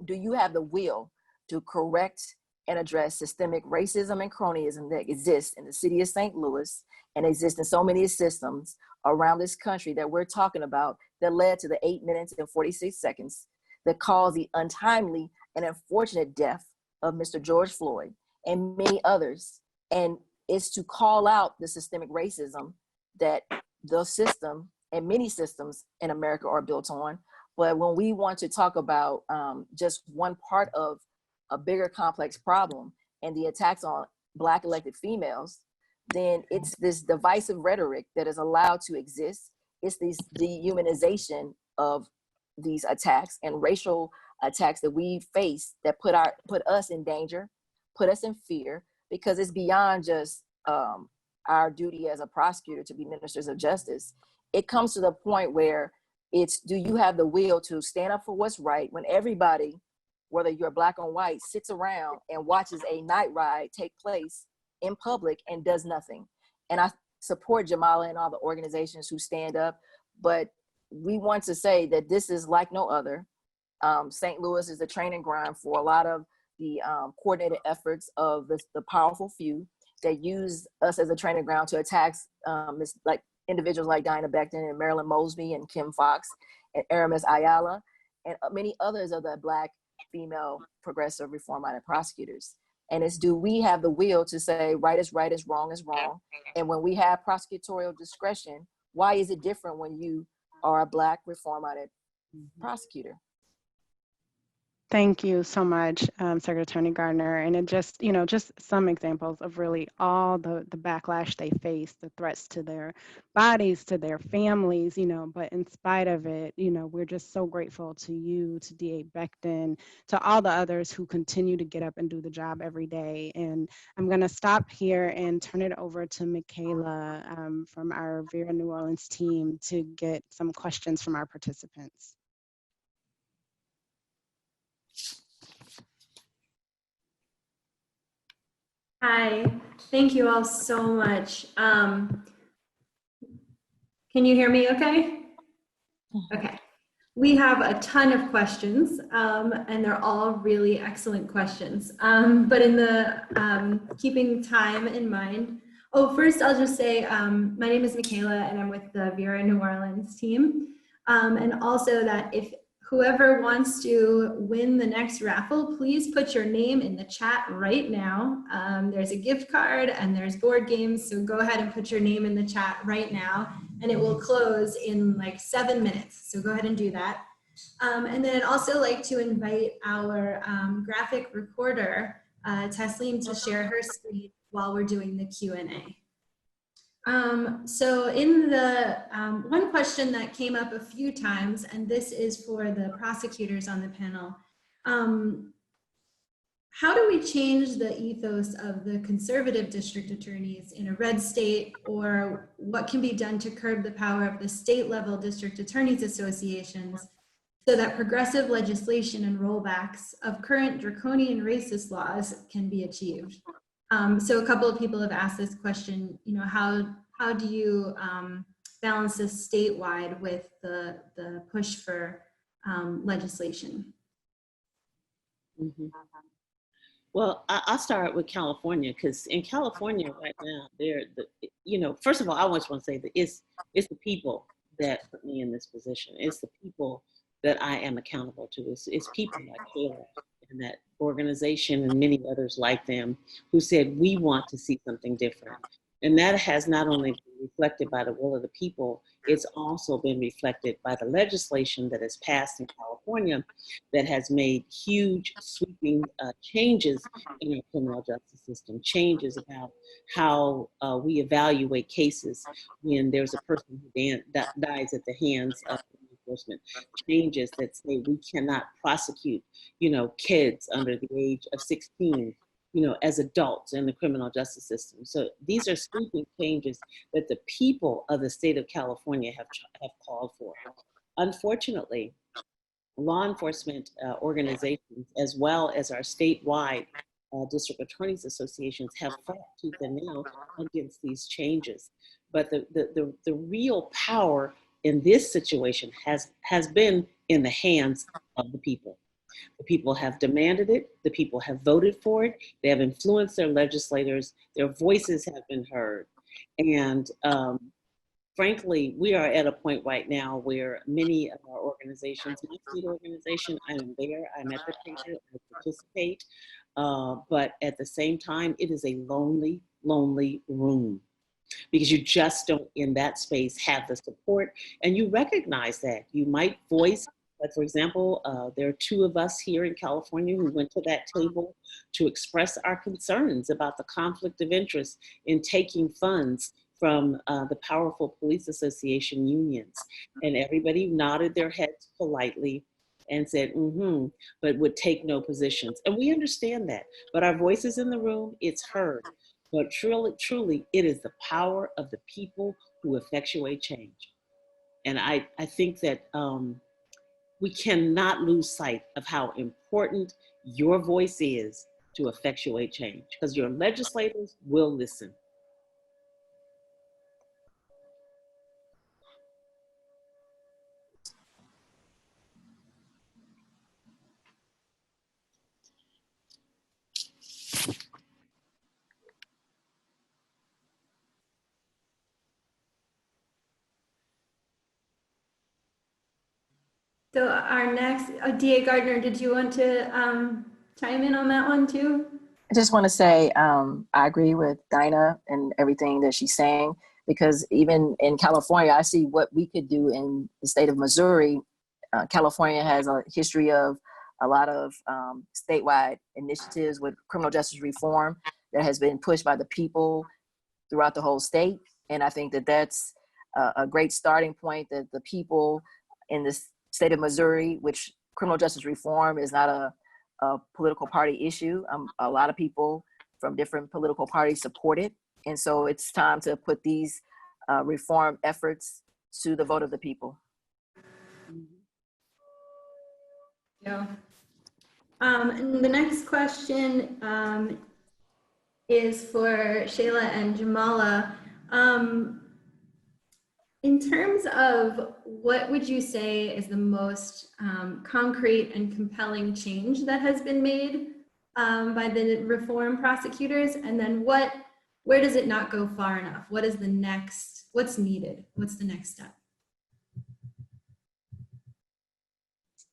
do you have the will to correct and address systemic racism and cronyism that exists in the city of St. Louis and exists in so many systems around this country that we're talking about that led to the 8 minutes and 46 seconds that caused the untimely and unfortunate death of Mr. George Floyd and many others. And it's to call out the systemic racism that the system and many systems in America are built on. But when we want to talk about just one part of a bigger complex problem and the attacks on Black elected females, then it's this divisive rhetoric that is allowed to exist. It's this dehumanization of these attacks and racial attacks that we face that put us in danger, put us in fear, because it's beyond just our duty as a prosecutor to be ministers of justice. It comes to the point where it's, do you have the will to stand up for what's right when everybody, whether you're Black or white, sits around and watches a night ride take place in public and does nothing? And I support Jamala and all the organizations who stand up, but we want to say that this is like no other. St. Louis is the training ground for a lot of the coordinated efforts of the powerful few that use us as a training ground to attack like individuals like Diana Becton and Marilyn Mosby and Kim Fox and Aramis Ayala and many others of the Black female progressive reform-minded prosecutors. And it's, do we have the will to say right is wrong is wrong? And when we have prosecutorial discretion, why is it different when you are a Black reform-minded prosecutor? Thank you so much, Secretary Attorney Gardner. And it just, just some examples of really all the backlash they face, the threats to their bodies, to their families, but in spite of it, we're just so grateful to you, to DA Becton, to all the others who continue to get up and do the job every day. And I'm gonna stop here and turn it over to Michaela from our Vera New Orleans team to get some questions from our participants. Hi, thank you all so much. Can you hear me okay? Okay. We have a ton of questions and they're all really excellent questions. But in the keeping time in mind, first I'll just say my name is Michaela and I'm with the Vera New Orleans team. And also that if whoever wants to win the next raffle, please put your name in the chat right now. There's a gift card and there's board games, so go ahead and put your name in the chat right now and it will close in like 7 minutes, so go ahead and do that. And then I'd also like to invite our graphic recorder, Taslim, to share her screen while we're doing the Q&A. So in the one question that came up a few times, and this is for the prosecutors on the panel, how do we change the ethos of the conservative district attorneys in a red state, or what can be done to curb the power of the state level district attorneys associations so that progressive legislation and rollbacks of current draconian racist laws can be achieved? So a couple of people have asked this question, how do you balance this statewide with the push for legislation? Mm-hmm. Well, I'll start with California, because in California right now, first of all, I just want to say that it's the people that put me in this position. It's the people that I am accountable to. It's people like Taylor and that organization and many others like them who said, we want to see something different. And that has not only been reflected by the will of the people, it's also been reflected by the legislation that has passed in California that has made huge sweeping changes in our criminal justice system, changes about how we evaluate cases when there's a person who dies at the hands of enforcement, changes that say we cannot prosecute, kids under the age of 16, as adults in the criminal justice system. So these are sweeping changes that the people of the state of California have called for. Unfortunately, law enforcement organizations, as well as our statewide district attorneys associations, have fought tooth and nail against these changes. But the real power in this situation has been in the hands of the people. The people have demanded it. The people have voted for it. They have influenced their legislators. Their voices have been heard. And frankly, we are at a point right now where many of our organizations, my state organization, I am there, I'm at the table, I participate, but at the same time, it is a lonely, lonely room because you just don't, in that space, have the support, and you recognize that. You might voice, like for example, there are two of us here in California who went to that table to express our concerns about the conflict of interest in taking funds from the powerful police association unions. And everybody nodded their heads politely and said, mm-hmm, but would take no positions. And we understand that, but our voice is in the room, it's heard. But truly, truly, it is the power of the people who effectuate change. And I think that we cannot lose sight of how important your voice is to effectuate change, because your legislators will listen. So our next, DA Gardner, did you want to chime in on that one too? I just want to say I agree with Dinah and everything that she's saying, because even in California, I see what we could do in the state of Missouri. California has a history of a lot of statewide initiatives with criminal justice reform that has been pushed by the people throughout the whole state. And I think that that's a great starting point, that the people in this state of Missouri, which criminal justice reform is not a political party issue. A lot of people from different political parties support it. And so it's time to put these reform efforts to the vote of the people. Yeah. And the next question is for Shayla and Jamala. In terms of what would you say is the most concrete and compelling change that has been made by the reform prosecutors? And then where does it not go far enough? What is the next, what's needed? What's the next step?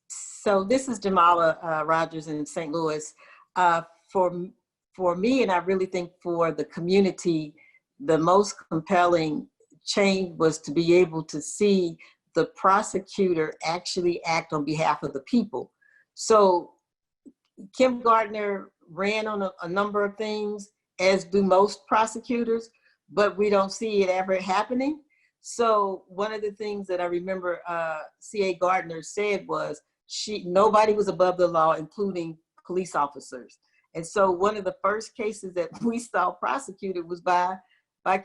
So this is Jamala Rogers in St. Louis. For me, and I really think for the community, the most compelling change was to be able to see the prosecutor actually act on behalf of the people. So Kim Gardner ran on a number of things, as do most prosecutors, but we don't see it ever happening. So one of the things that I remember C.A. Gardner said was, nobody was above the law, including police officers. And so one of the first cases that we saw prosecuted was by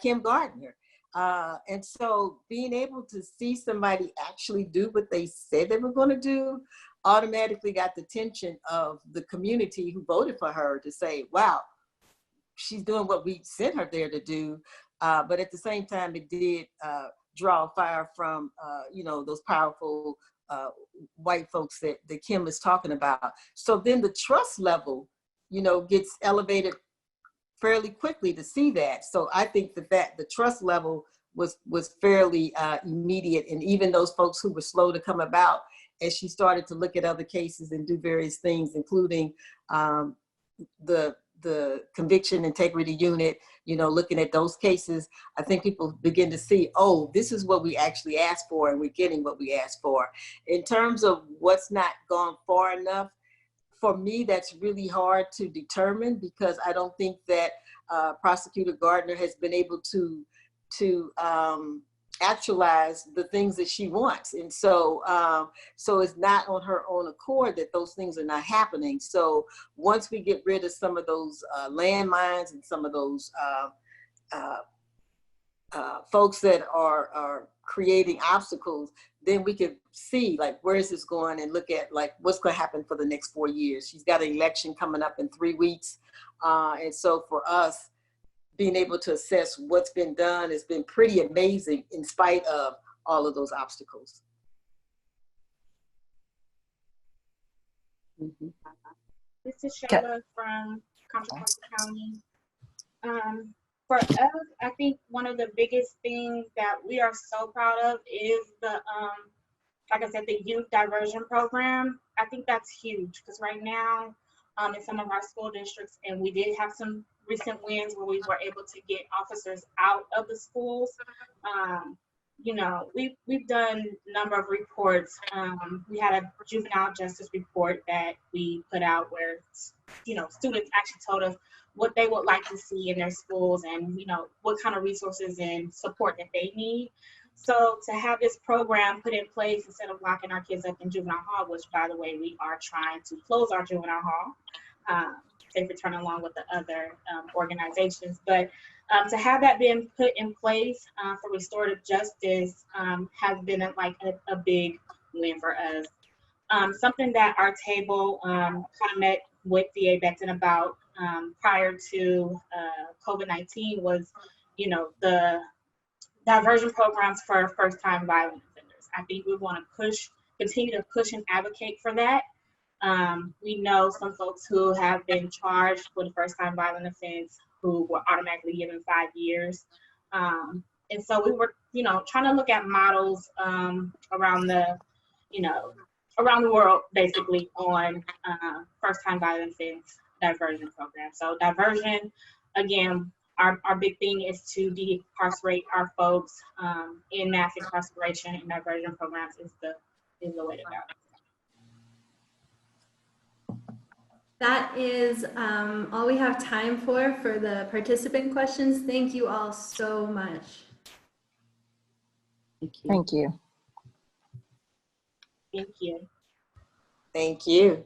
Kim Gardner. And so being able to see somebody actually do what they said they were going to do automatically got the attention of the community who voted for her to say, wow, she's doing what we sent her there to do. But at the same time, it did draw fire from, those powerful white folks that Kim is talking about. So then the trust level, gets elevated fairly quickly to see that. So I think that the trust level was fairly immediate. And even those folks who were slow to come about, as she started to look at other cases and do various things, including the conviction integrity unit, looking at those cases, I think people begin to see, oh, this is what we actually asked for, and we're getting what we asked for. In terms of what's not gone far enough, for me, that's really hard to determine, because I don't think that Prosecutor Gardner has been able to actualize the things that she wants. And so it's not on her own accord that those things are not happening. So once we get rid of some of those landmines and some of those folks that are creating obstacles, then we could see, like, where is this going, and look at, like, what's going to happen for the next 4 years. She's got an election coming up in 3 weeks. And so for us, being able to assess what's been done has been pretty amazing in spite of all of those obstacles. Mm-hmm. This is Shayla from Contra Costa County. For us, I think one of the biggest things that we are so proud of is the, like I said, the youth diversion program. I think that's huge because right now, in some of our school districts, and we did have some recent wins where we were able to get officers out of the schools. You know, we've done a number of reports. We had a juvenile justice report that we put out where, you know, students actually told us what they would like to see in their schools and, you know, what kind of resources and support that they need. So to have this program put in place instead of locking our kids up in juvenile hall, which by the way, we are trying to close our juvenile hall, Safe Return along with the other organizations. But to have that been put in place for restorative justice has been a big win for us. Something that our table kind of met with DA Becton about prior to COVID-19 was, you know, the diversion programs for first-time violent offenders. I think we want to continue to push and advocate for that. We know some folks who have been charged with a first-time violent offense who were automatically given 5 years. And so we were, you know, trying to look at models around the world, basically, on first-time violent offense diversion program. So diversion, again, our big thing is to de-incarcerate our folks in mass incarceration, and diversion programs is the way to go. That is all we have time for the participant questions. Thank you all so much. Thank you. Thank you. Thank you.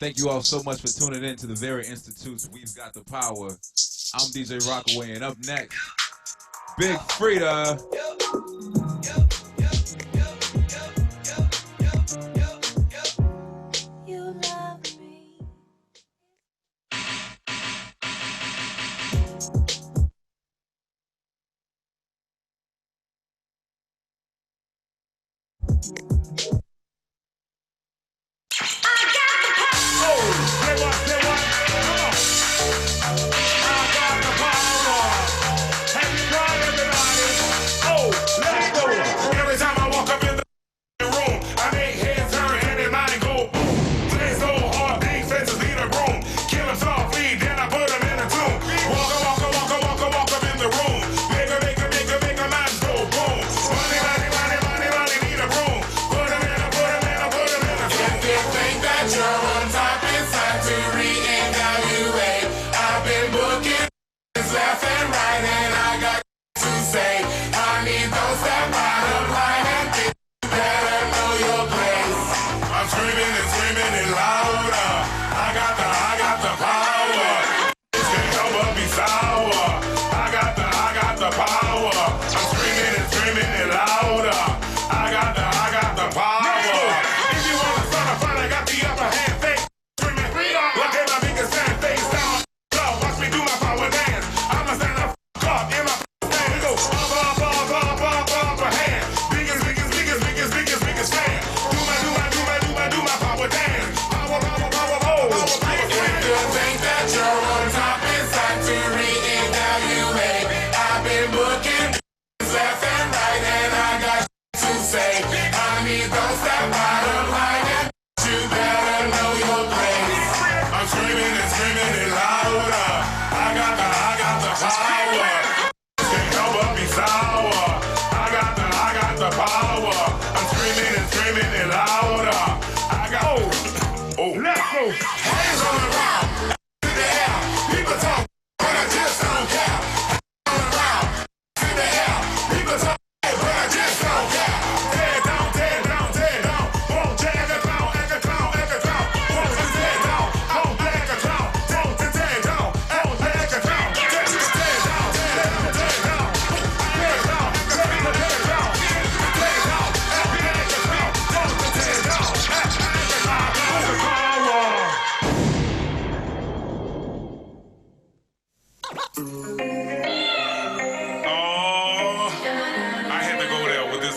Thank you all so much for tuning in to the Vera Institute's We've Got the Power. I'm DJ Rockaway, and up next, Big Frida. Put 'em in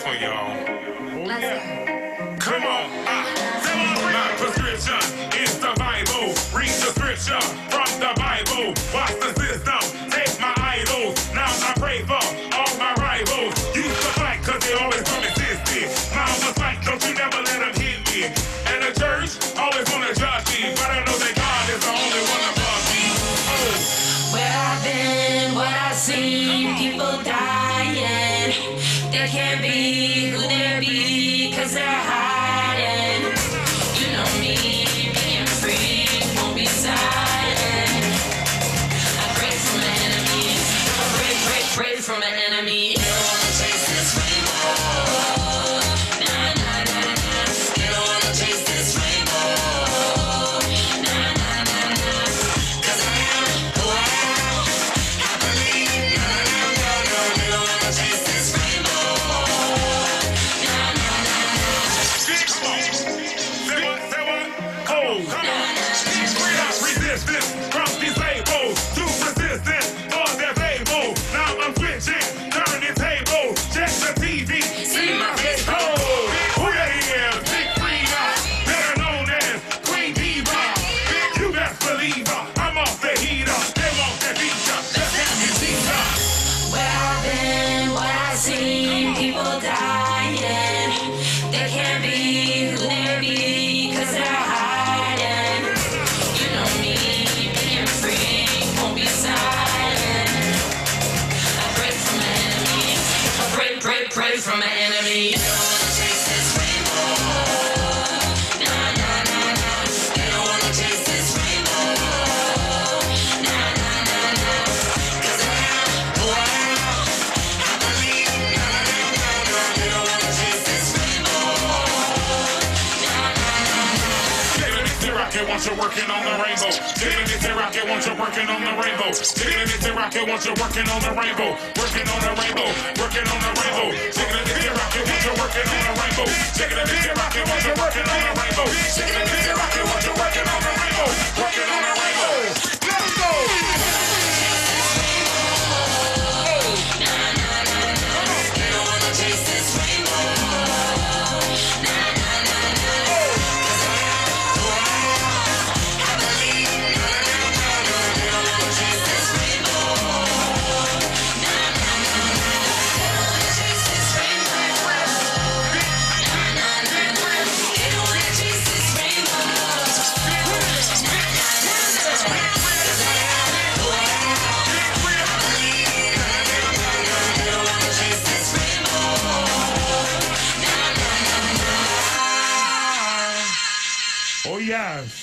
for y'all. Oh, yeah. Come on. My prescription is the Bible. Read the scripture from the Bible. Watch the system. Take my idols. Now I pray for all my rivals. Used to fight because they always come exist me. Now I'm a fight, don't you never let them hit me. And the church always want to judge me. But I know that God is the only one above me. Oh. Where I've been, what I've seen, people dying. They can't be who they be, cause they're hiding. You know me, being free, won't be silent. I pray from an enemy, I pray from an enemy. You don't wanna chase this rainbow. Nah, nah, nah, nah. You don't wanna chase this rainbow. Nah, nah, nah, nah. Cause I am who I am. I believe, no, no, no, no. You don't wanna chase this rainbow. Nah, nah, nah, nah. Say what? Cold. Straight up resistance from these labels. Too persistent for their fable. Now I'm switching, turning table. Check the TV, see my face cold. Who they is? Big Frida, better known as Queen Diva. You best believe her, I'm off the heater. They want that feature, just have me see her. Where I've been, what I've seen, people dying. They can't be who they be, cause they're hiding. You know me, being free, won't be silent. I pray from an enemy, I pray from an enemy. You don't wanna chase this rainbow. Nah, nah, nah, nah. You don't wanna chase this rainbow. Nah, nah, nah, nah. Cause I am who I am. I believe, no, no, no, no. You don't wanna chase this rainbow. Nah, nah, nah, nah. Jiggling it, rocket, once you're working on the rainbow. Jiggling it, rocket, once you're working on the rainbow. Jiggling it, rocket, once you're working on the rainbow. Working on the rainbow, working on the rainbow. Jiggling it, rocket, once you're working on the rainbow. Jiggling it, rocket, once you're working on the rainbow. Jiggling it, rocket, once you're working on the rainbow. Working on the rainbow. Let's go. You don't wanna chase this rainbow. Nah, nah, nah, nah. Cause I am who I am. I believe, no, no, no, no. You don't wanna chase this rainbow. Nah, nah, nah, nah. You don't wanna chase this rainbow. Nah, nah, nah, nah. You don't wanna chase this rainbow. Nah, nah, nah, nah. Cause I am who I am. I believe, no, no, no, no. You don't wanna chase this rainbow. Nah, nah, nah, nah. Oh, yes.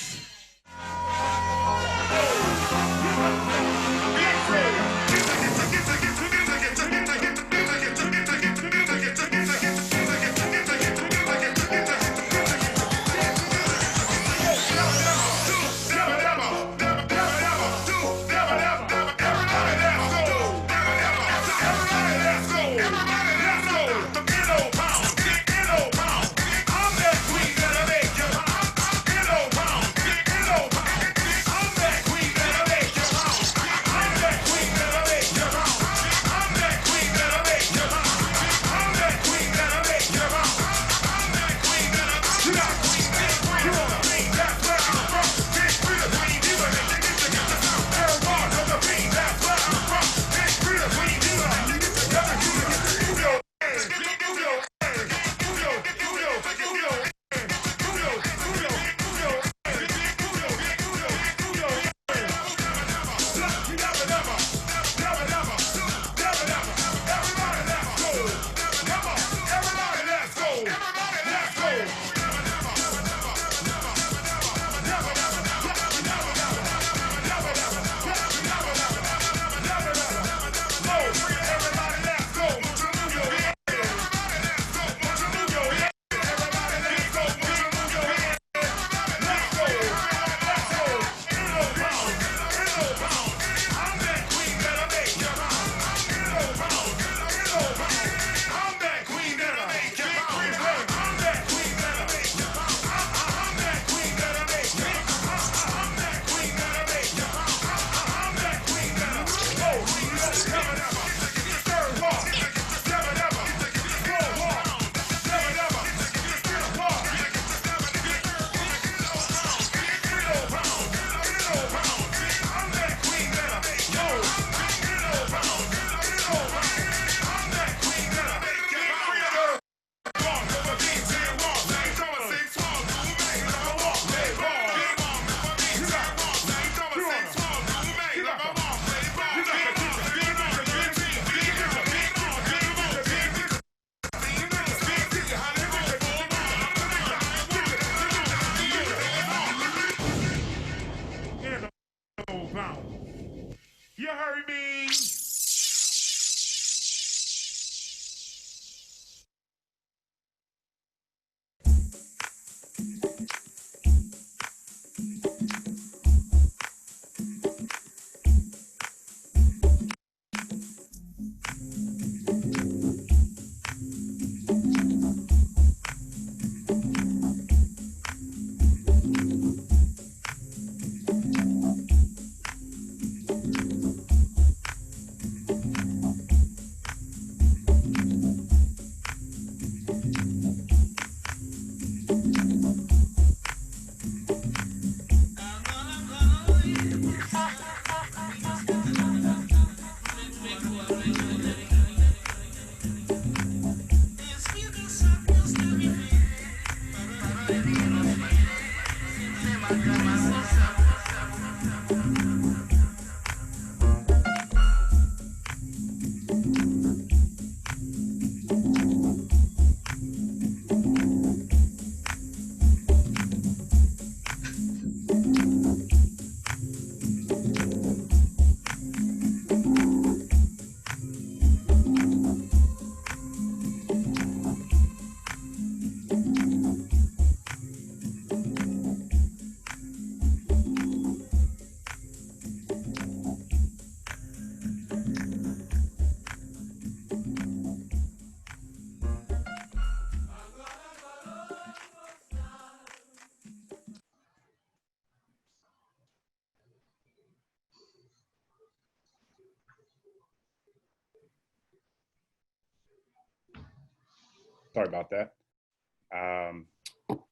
Sorry about that.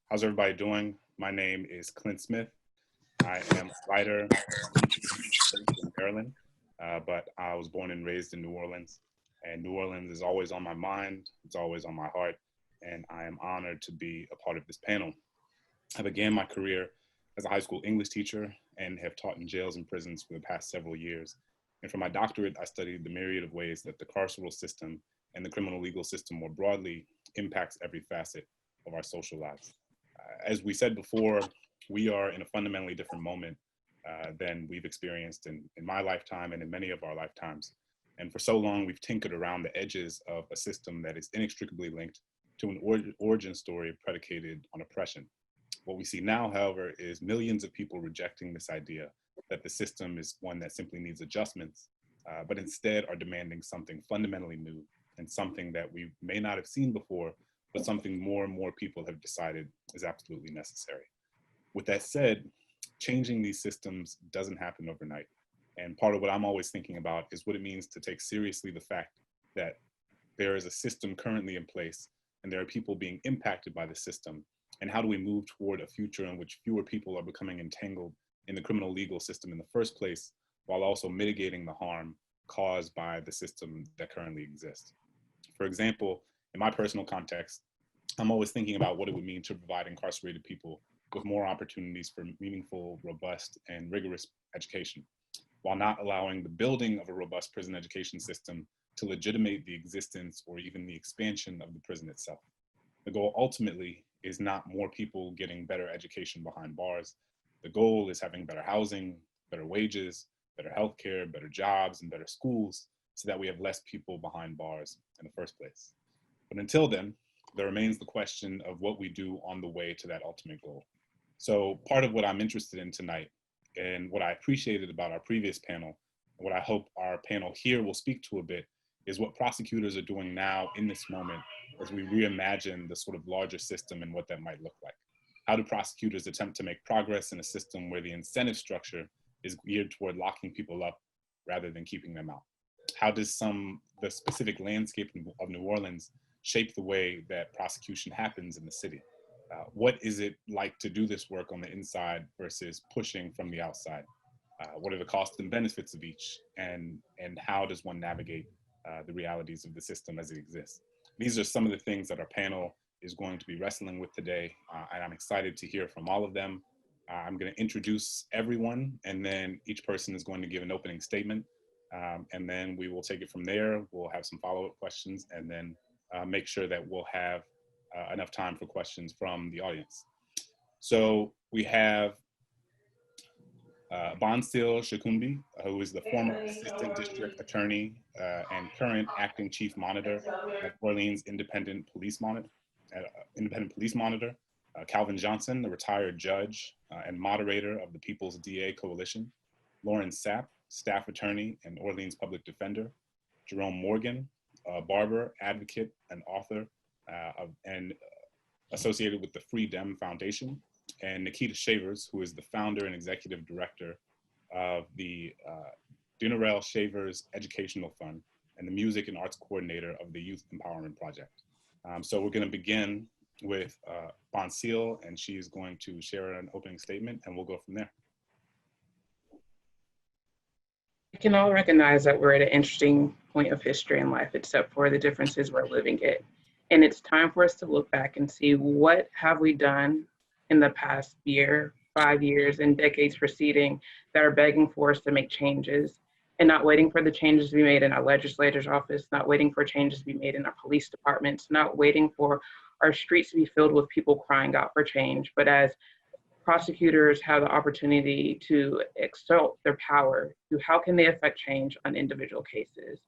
How's everybody doing? My name is Clint Smith. I am a writer in Maryland, but I was born and raised in New Orleans, and New Orleans is always on my mind. It's always on my heart, and I am honored to be a part of this panel. I began my career as a high school English teacher and have taught in jails and prisons for the past several years. And for my doctorate, I studied the myriad of ways that the carceral system and the criminal legal system more broadly impacts every facet of our social lives. As we said before, we are in a fundamentally different moment than we've experienced in my lifetime and in many of our lifetimes. And for so long, we've tinkered around the edges of a system that is inextricably linked to an origin story predicated on oppression. What we see now, however, is millions of people rejecting this idea that the system is one that simply needs adjustments, but instead are demanding something fundamentally new and something that we may not have seen before, but something more and more people have decided is absolutely necessary. With that said, changing these systems doesn't happen overnight. And part of what I'm always thinking about is what it means to take seriously the fact that there is a system currently in place and there are people being impacted by the system. And how do we move toward a future in which fewer people are becoming entangled in the criminal legal system in the first place, while also mitigating the harm caused by the system that currently exists? For example, in my personal context, I'm always thinking about what it would mean to provide incarcerated people with more opportunities for meaningful, robust, and rigorous education, while not allowing the building of a robust prison education system to legitimate the existence or even the expansion of the prison itself. The goal ultimately is not more people getting better education behind bars. The goal is having better housing, better wages, better healthcare, better jobs, and better schools, so that we have less people behind bars in the first place. But until then, there remains the question of what we do on the way to that ultimate goal. So part of what I'm interested in tonight, and what I appreciated about our previous panel, and what I hope our panel here will speak to a bit, is what prosecutors are doing now in this moment as we reimagine the sort of larger system and what that might look like. How do prosecutors attempt to make progress in a system where the incentive structure is geared toward locking people up rather than keeping them out? How does the specific landscape of New Orleans shape the way that prosecution happens in the city? What is it like to do this work on the inside versus pushing from the outside? What are the costs and benefits of each? And how does one navigate the realities of the system as it exists? These are some of the things that our panel is going to be wrestling with today, and I'm excited to hear from all of them. I'm going to introduce everyone, and then each person is going to give an opening statement, and then we will take it from there. We'll have some follow-up questions, and then make sure that we'll have enough time for questions from the audience. So we have Bonsil Shekunbi, who is the former Assistant District Attorney and current Acting Chief Monitor at Orleans Independent Police Monitor. Calvin Johnson, the retired judge and moderator of the People's DA Coalition. Lauren Sapp, Staff Attorney and Orleans Public Defender. Jerome Morgan, barber, advocate, and author, and associated with the Free Dem Foundation. And Nikita Shavers, who is the founder and executive director of the Dinarelle Shavers Educational Fund and the music and arts coordinator of the Youth Empowerment Project. So we're going to begin with Bonsil, and she's going to share an opening statement, and we'll go from there. We can all recognize that we're at an interesting point of history in life, except for the differences we're living it. And it's time for us to look back and see what have we done in the past year, 5 years, and decades preceding that are begging for us to make changes, and not waiting for the changes to be made in our legislator's office, not waiting for changes to be made in our police departments, not waiting for our streets to be filled with people crying out for change, but as prosecutors have the opportunity to exalt their power to how can they affect change on individual cases.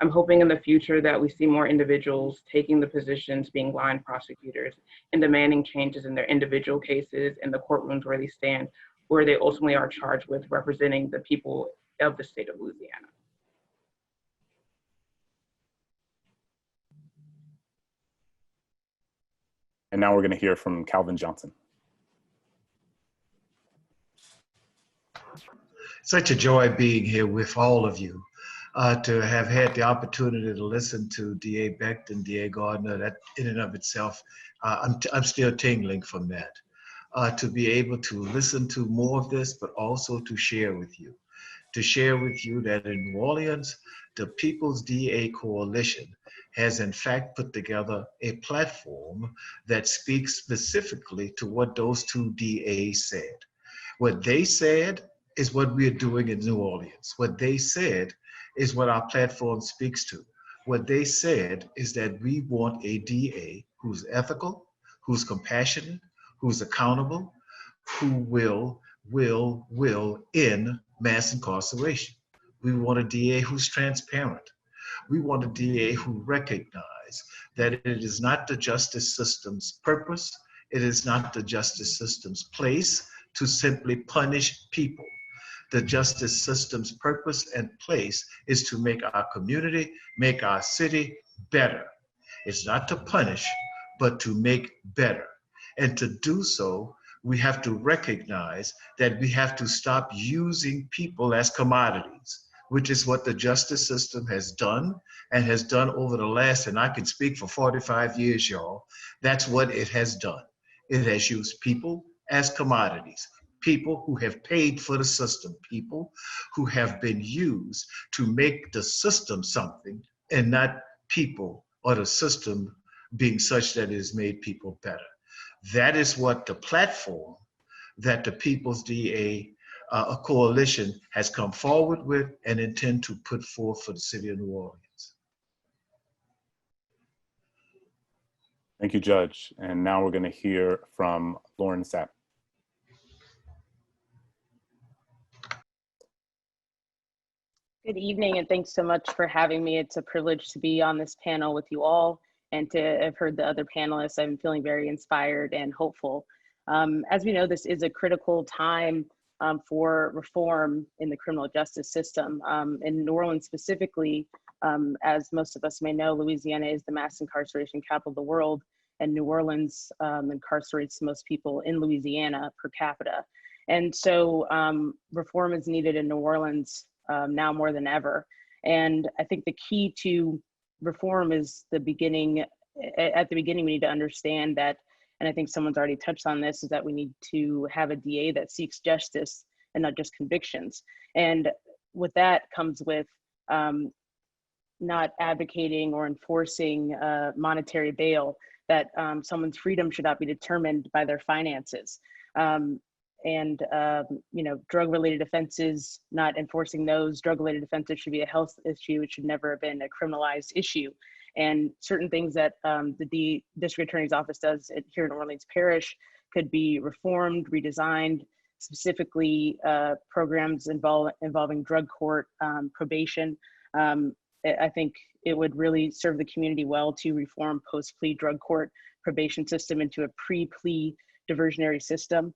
I'm hoping in the future that we see more individuals taking the positions, being line prosecutors, and demanding changes in their individual cases in the courtrooms where they stand, where they ultimately are charged with representing the people of the state of Louisiana. And now we're going to hear from Calvin Johnson. Such a joy being here with all of you. to have had the opportunity to listen to DA Becht and DA Gardner, that in and of itself, I'm still tingling from that. To be able to listen to more of this, but also to share with you. To share with you that in New Orleans, the People's DA Coalition has in fact put together a platform that speaks specifically to what those two DAs said. What they said is what we're doing in New Orleans. What they said is what our platform speaks to. What they said is that we want a DA who's ethical, who's compassionate, who's accountable, who will end mass incarceration. We want a DA who's transparent. We want a DA who recognizes that it is not the justice system's purpose, it is not the justice system's place to simply punish people. The justice system's purpose and place is to make our community, make our city better. It's not to punish, but to make better. And to do so, we have to recognize that we have to stop using people as commodities, which is what the justice system has done and has done over the last, and I can speak for 45 years, y'all, that's what it has done. It has used people as commodities, people who have paid for the system, people who have been used to make the system something and not people or the system being such that it has made people better. That is what the platform that the People's DA Coalition has come forward with and intend to put forth for the city of New Orleans. Thank you, Judge. And now we're going to hear from Lauren Sapp. Good evening, and thanks so much for having me. It's a privilege to be on this panel with you all and to have heard the other panelists. I'm feeling very inspired and hopeful. As we know, this is a critical time for reform in the criminal justice system. In New Orleans specifically, as most of us may know, Louisiana is the mass incarceration capital of the world, and New Orleans incarcerates most people in Louisiana per capita. And so reform is needed in New Orleans now more than ever. And I think the key to reform is at the beginning, we need to understand that, and I think someone's already touched on this, is that we need to have a DA that seeks justice and not just convictions. And with that comes with not advocating or enforcing monetary bail, that someone's freedom should not be determined by their finances. You know, drug-related offenses, not enforcing those. Drug-related offenses should be a health issue. It should never have been a criminalized issue. And certain things that the district attorney's office does here in Orleans Parish could be reformed, redesigned, specifically programs involving drug court, probation. I think it would really serve the community well to reform post-plea drug court probation system into a pre-plea diversionary system.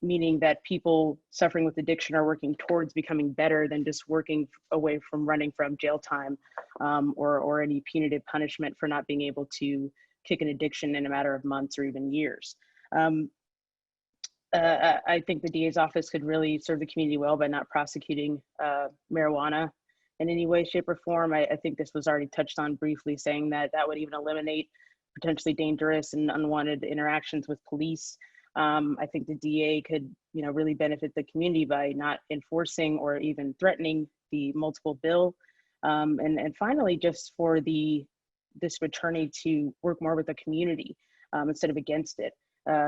Meaning that people suffering with addiction are working towards becoming better than just working away from running from jail time or any punitive punishment for not being able to kick an addiction in a matter of months or even years. I think the DA's office could really serve the community well by not prosecuting marijuana in any way, shape, or form. I think this was already touched on briefly, saying that that would even eliminate potentially dangerous and unwanted interactions with police. I think the DA could, you know, really benefit the community by not enforcing or even threatening the multiple bill. And finally, just for the district attorney to work more with the community instead of against it.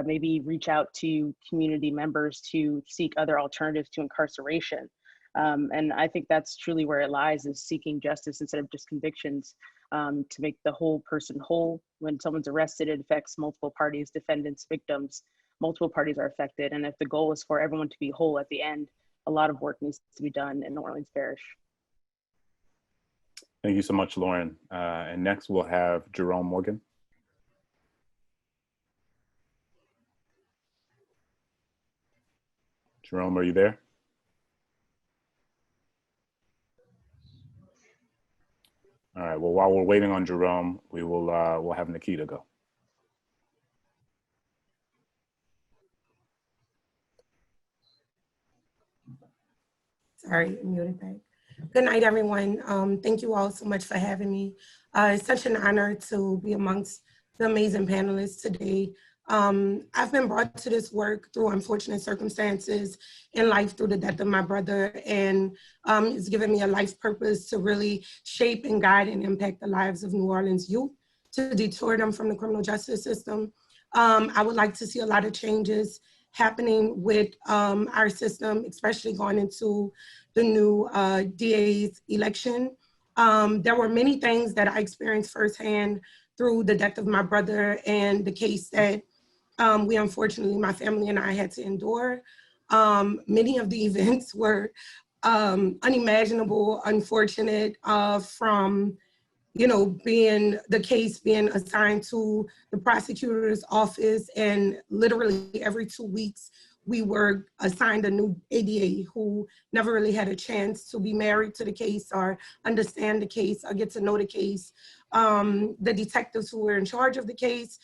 Maybe reach out to community members to seek other alternatives to incarceration. And I think that's truly where it lies, is seeking justice instead of just convictions, to make the whole person whole. When someone's arrested, it affects multiple parties, defendants, victims. Multiple parties are affected. And if the goal is for everyone to be whole at the end, a lot of work needs to be done in New Orleans Parish. Thank you so much, Lauren. And next we'll have Jerome Morgan. Jerome, are you there? All right, well, while we're waiting on Jerome, we will we'll have Nikita go. Sorry, muted back. Good night, everyone. Thank you all so much for having me. It's such an honor to be amongst the amazing panelists today. I've been brought to this work through unfortunate circumstances in life through the death of my brother, and it's given me a life purpose to really shape and guide and impact the lives of New Orleans youth, to detour them from the criminal justice system. I would like to see a lot of changes happening with our system, especially going into the new DA's election. There were many things that I experienced firsthand through the death of my brother and the case that we unfortunately, my family and I had to endure. Many of the events were unimaginable, unfortunate, from being the case being assigned to the prosecutor's office, and literally every 2 weeks, we were assigned a new ADA who never really had a chance to be married to the case or understand the case or get to know the case. The detectives who were in charge of the case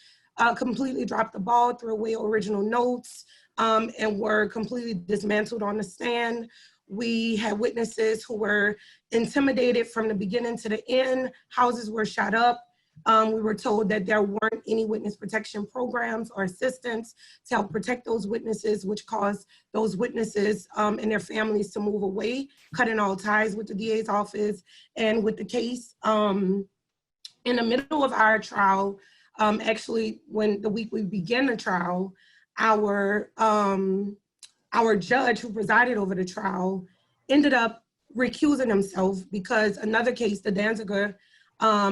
completely dropped the ball, threw away original notes, and were completely dismantled on the stand. We had witnesses who were intimidated from the beginning to the end. Houses were shot up. We were told that there weren't any witness protection programs or assistance to help protect those witnesses, which caused those witnesses and their families to move away, cutting all ties with the DA's office and with the case. In the middle of our trial, actually, when the week we began the trial, our judge who presided over the trial ended up recusing himself because another case, the Danziger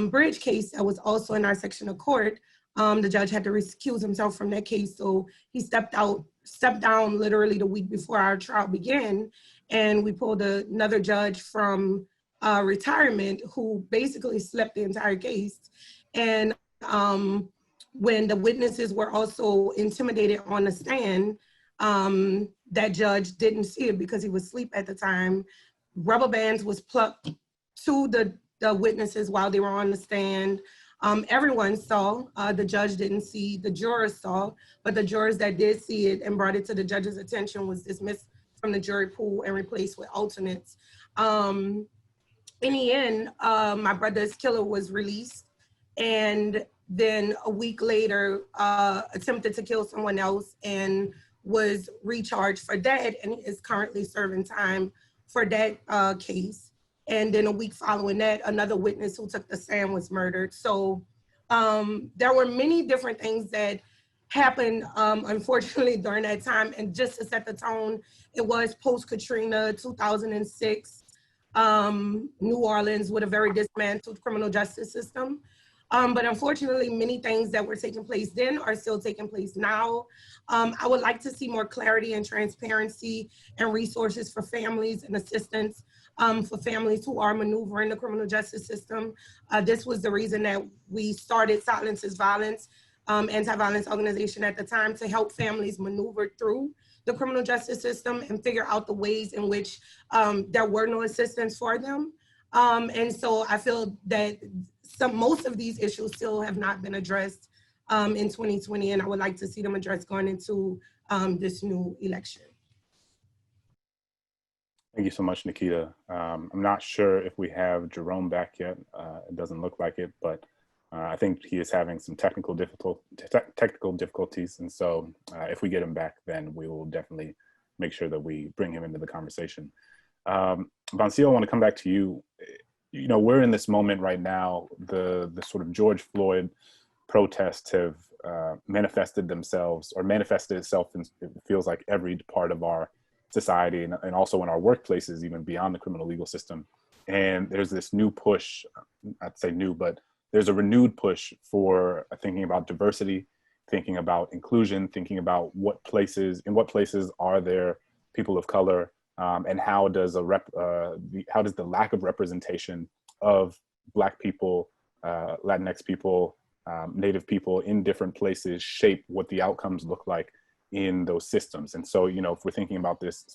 Bridge case that was also in our section of court, the judge had to recuse himself from that case. So he stepped down literally the week before our trial began. And we pulled another judge from retirement who basically slept the entire case. And when the witnesses were also intimidated on the stand, that judge didn't see it because he was asleep at the time. Rubber bands was plucked to the witnesses while they were on the stand. Everyone saw, the judge didn't see, the jurors saw, but the jurors that did see it and brought it to the judge's attention was dismissed from the jury pool and replaced with alternates. In the end, my brother's killer was released, and then a week later attempted to kill someone else and was recharged for that, and is currently serving time for that case. And then a week following that, another witness who took the stand was murdered. So there were many different things that happened, unfortunately, during that time. And just to set the tone, it was post-Katrina, 2006, New Orleans with a very dismantled criminal justice system. But unfortunately, many things that were taking place then are still taking place now. I would like to see more clarity and transparency and resources for families and assistance for families who are maneuvering the criminal justice system. This was the reason that we started Silence is Violence, anti-violence organization at the time, to help families maneuver through the criminal justice system and figure out the ways in which there were no assistance for them. And so I feel that most of these issues still have not been addressed in 2020, and I would like to see them addressed going into this new election. Thank you so much, Nikita. I'm not sure if we have Jerome back yet. It doesn't look like it, but I think he is having some technical difficulties. And so if we get him back, then we will definitely make sure that we bring him into the conversation. Bonsi, I want to come back to you. You know, we're in this moment right now, the sort of George Floyd protests have manifested itself in, it feels like, every part of our society and also in our workplaces, even beyond the criminal legal system. And there's this new push, I'd say new, but there's a renewed push for thinking about diversity, thinking about inclusion, thinking about in what places are there people of color, and how does the lack of representation of Black people, Latinx people, Native people in different places shape what the outcomes look like in those systems. And so, you know, if we're thinking about this,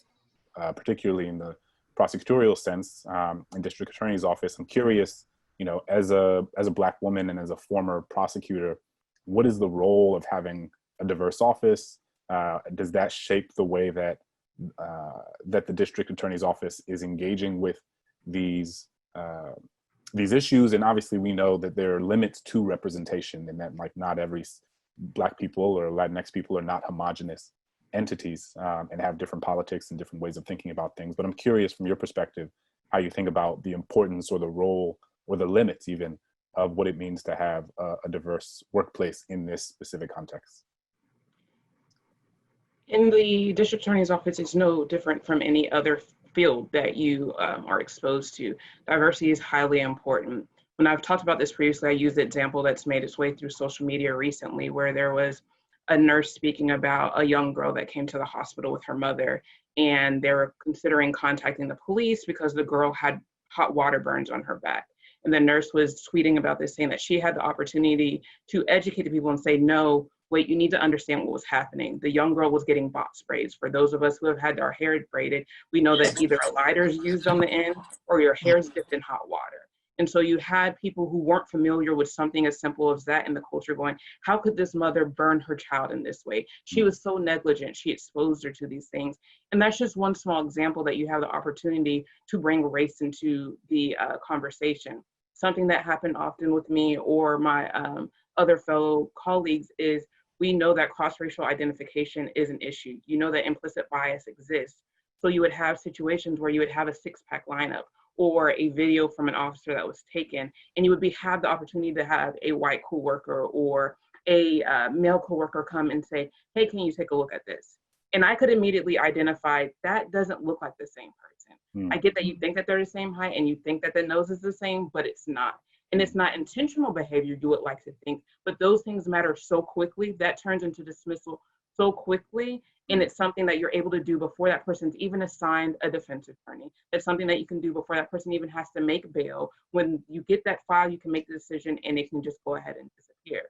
particularly in the prosecutorial sense, in district attorney's office, I'm curious, you know, as a Black woman and as a former prosecutor, what is the role of having a diverse office? Does that shape the way that that the district attorney's office is engaging with these issues. And obviously we know that there are limits to representation, and that like not every Black people or Latinx people are not homogenous entities and have different politics and different ways of thinking about things. But I'm curious from your perspective, how you think about the importance or the role or the limits even of what it means to have a diverse workplace in this specific context. In the district attorney's office, it's no different from any other field that you are exposed to. Diversity is highly important. When I've talked about this previously, I used the example that's made its way through social media recently, where there was a nurse speaking about a young girl that came to the hospital with her mother, and they were considering contacting the police because the girl had hot water burns on her back. And the nurse was tweeting about this, saying that she had the opportunity to educate the people and say, no, wait, you need to understand what was happening. The young girl was getting bot sprays. For those of us who have had our hair braided, we know that either a lighter is used on the end or your hair is dipped in hot water. And so you had people who weren't familiar with something as simple as that in the culture going, how could this mother burn her child in this way? She was so negligent, she exposed her to these things. And that's just one small example that you have the opportunity to bring race into the conversation. Something that happened often with me or my other fellow colleagues is we know that cross-racial identification is an issue. You know that implicit bias exists. So you would have situations where you would have a six-pack lineup or a video from an officer that was taken, and you would have the opportunity to have a white coworker or a male coworker come and say, hey, can you take a look at this? And I could immediately identify that doesn't look like the same person. I get that you think that they're the same height and you think that the nose is the same, but it's not. And it's not intentional behavior, you would like to think, but those things matter so quickly, that turns into dismissal so quickly. And it's something that you're able to do before that person's even assigned a defense attorney. It's something that you can do before that person even has to make bail. When you get that file, you can make the decision and it can just go ahead and disappear.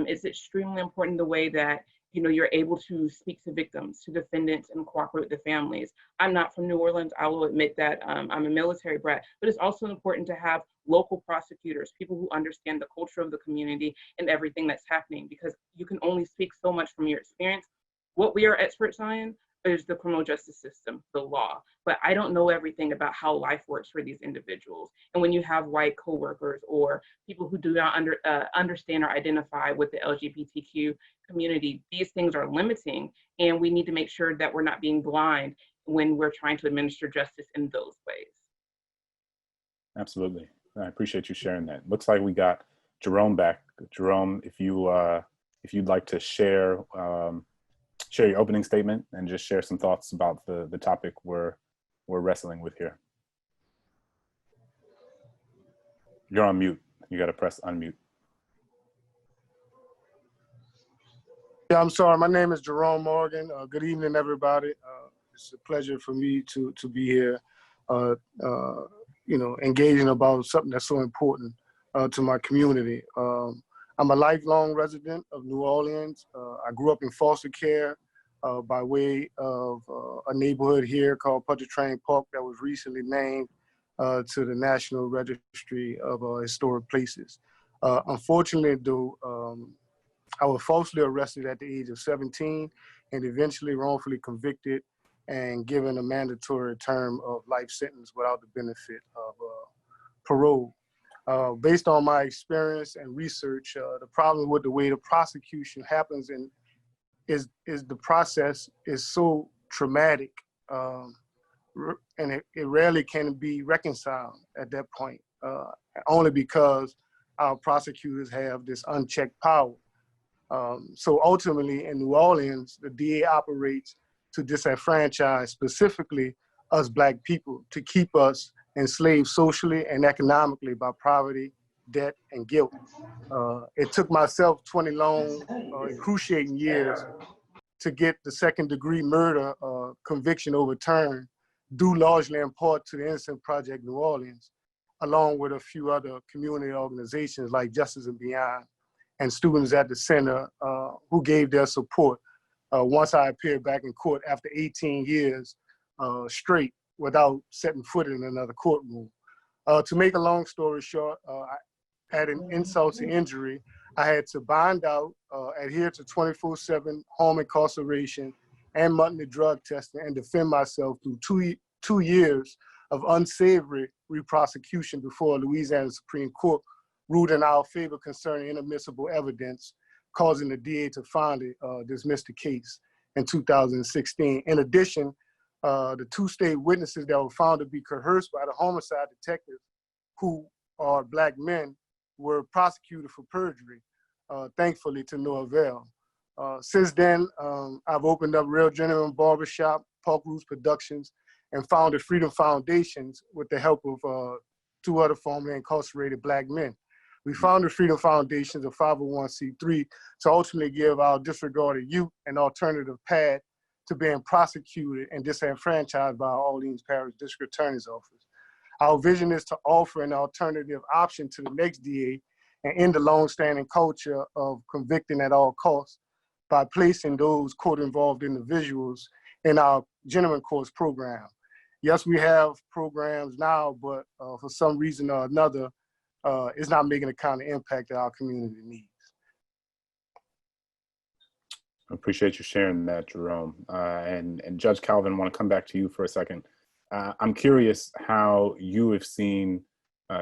It's extremely important the way that you're able to speak to victims, to defendants, and cooperate with the families. I'm not from New Orleans. I will admit that I'm a military brat, but it's also important to have local prosecutors, people who understand the culture of the community and everything that's happening, because you can only speak so much from your experience. What we are experts on is the criminal justice system, the law, but I don't know everything about how life works for these individuals. And when you have white coworkers or people who do not understand or identify with the LGBTQ community, these things are limiting, and we need to make sure that we're not being blind when we're trying to administer justice in those ways. Absolutely. I appreciate you sharing that. Looks like we got Jerome back. Jerome, if you'd like to share your opening statement and just share some thoughts about the topic we're wrestling with here. You're on mute. You got to press unmute. Yeah, I'm sorry. My name is Jerome Morgan. Good evening, everybody. It's a pleasure for me to be here, engaging about something that's so important to my community. I'm a lifelong resident of New Orleans. I grew up in foster care by way of a neighborhood here called Pontchartrain Park that was recently named to the National Registry of Historic Places. Unfortunately, though, I was falsely arrested at the age of 17 and eventually wrongfully convicted and given a mandatory term of life sentence without the benefit of parole. Based on my experience and research, the problem with the way the prosecution happens is the process is so traumatic, and it rarely can be reconciled at that point, only because our prosecutors have this unchecked power. So ultimately in New Orleans, the DA operates to disenfranchise specifically us Black people, to keep us enslaved socially and economically by poverty, debt, and guilt. It took myself 20 long, excruciating years to get the second-degree murder conviction overturned, due largely in part to the Innocent Project New Orleans, along with a few other community organizations like Justice and Beyond, and students at the center who gave their support once I appeared back in court after 18 years straight without setting foot in another courtroom. To make a long story short, I had an insult to injury. I had to bond out, adhere to 24/7 home incarceration and monthly drug testing, and defend myself through two years of unsavory re-prosecution before Louisiana Supreme Court ruled in our favor concerning inadmissible evidence, causing the DA to finally dismiss the case in 2016. In addition, the 2 state witnesses that were found to be coerced by the homicide detectives, who are Black men, were prosecuted for perjury, thankfully to no avail. Since then, I've opened up Real Genuine Barbershop, Park Roots Productions, and founded Freedom Foundations with the help of 2 other formerly incarcerated Black men. We founded Freedom Foundations, a 501c3, to ultimately give our disregarded youth an alternative path to being prosecuted and disenfranchised by our Orleans Parish District Attorney's Office. Our vision is to offer an alternative option to the next DA and end the long-standing culture of convicting at all costs by placing those court-involved individuals in our Genuine Courts program. Yes, we have programs now, but for some reason or another, it's not making the kind of impact that our community needs. I appreciate you sharing that, Jerome. And Judge Calvin, I want to come back to you for a second. I'm curious how you have seen,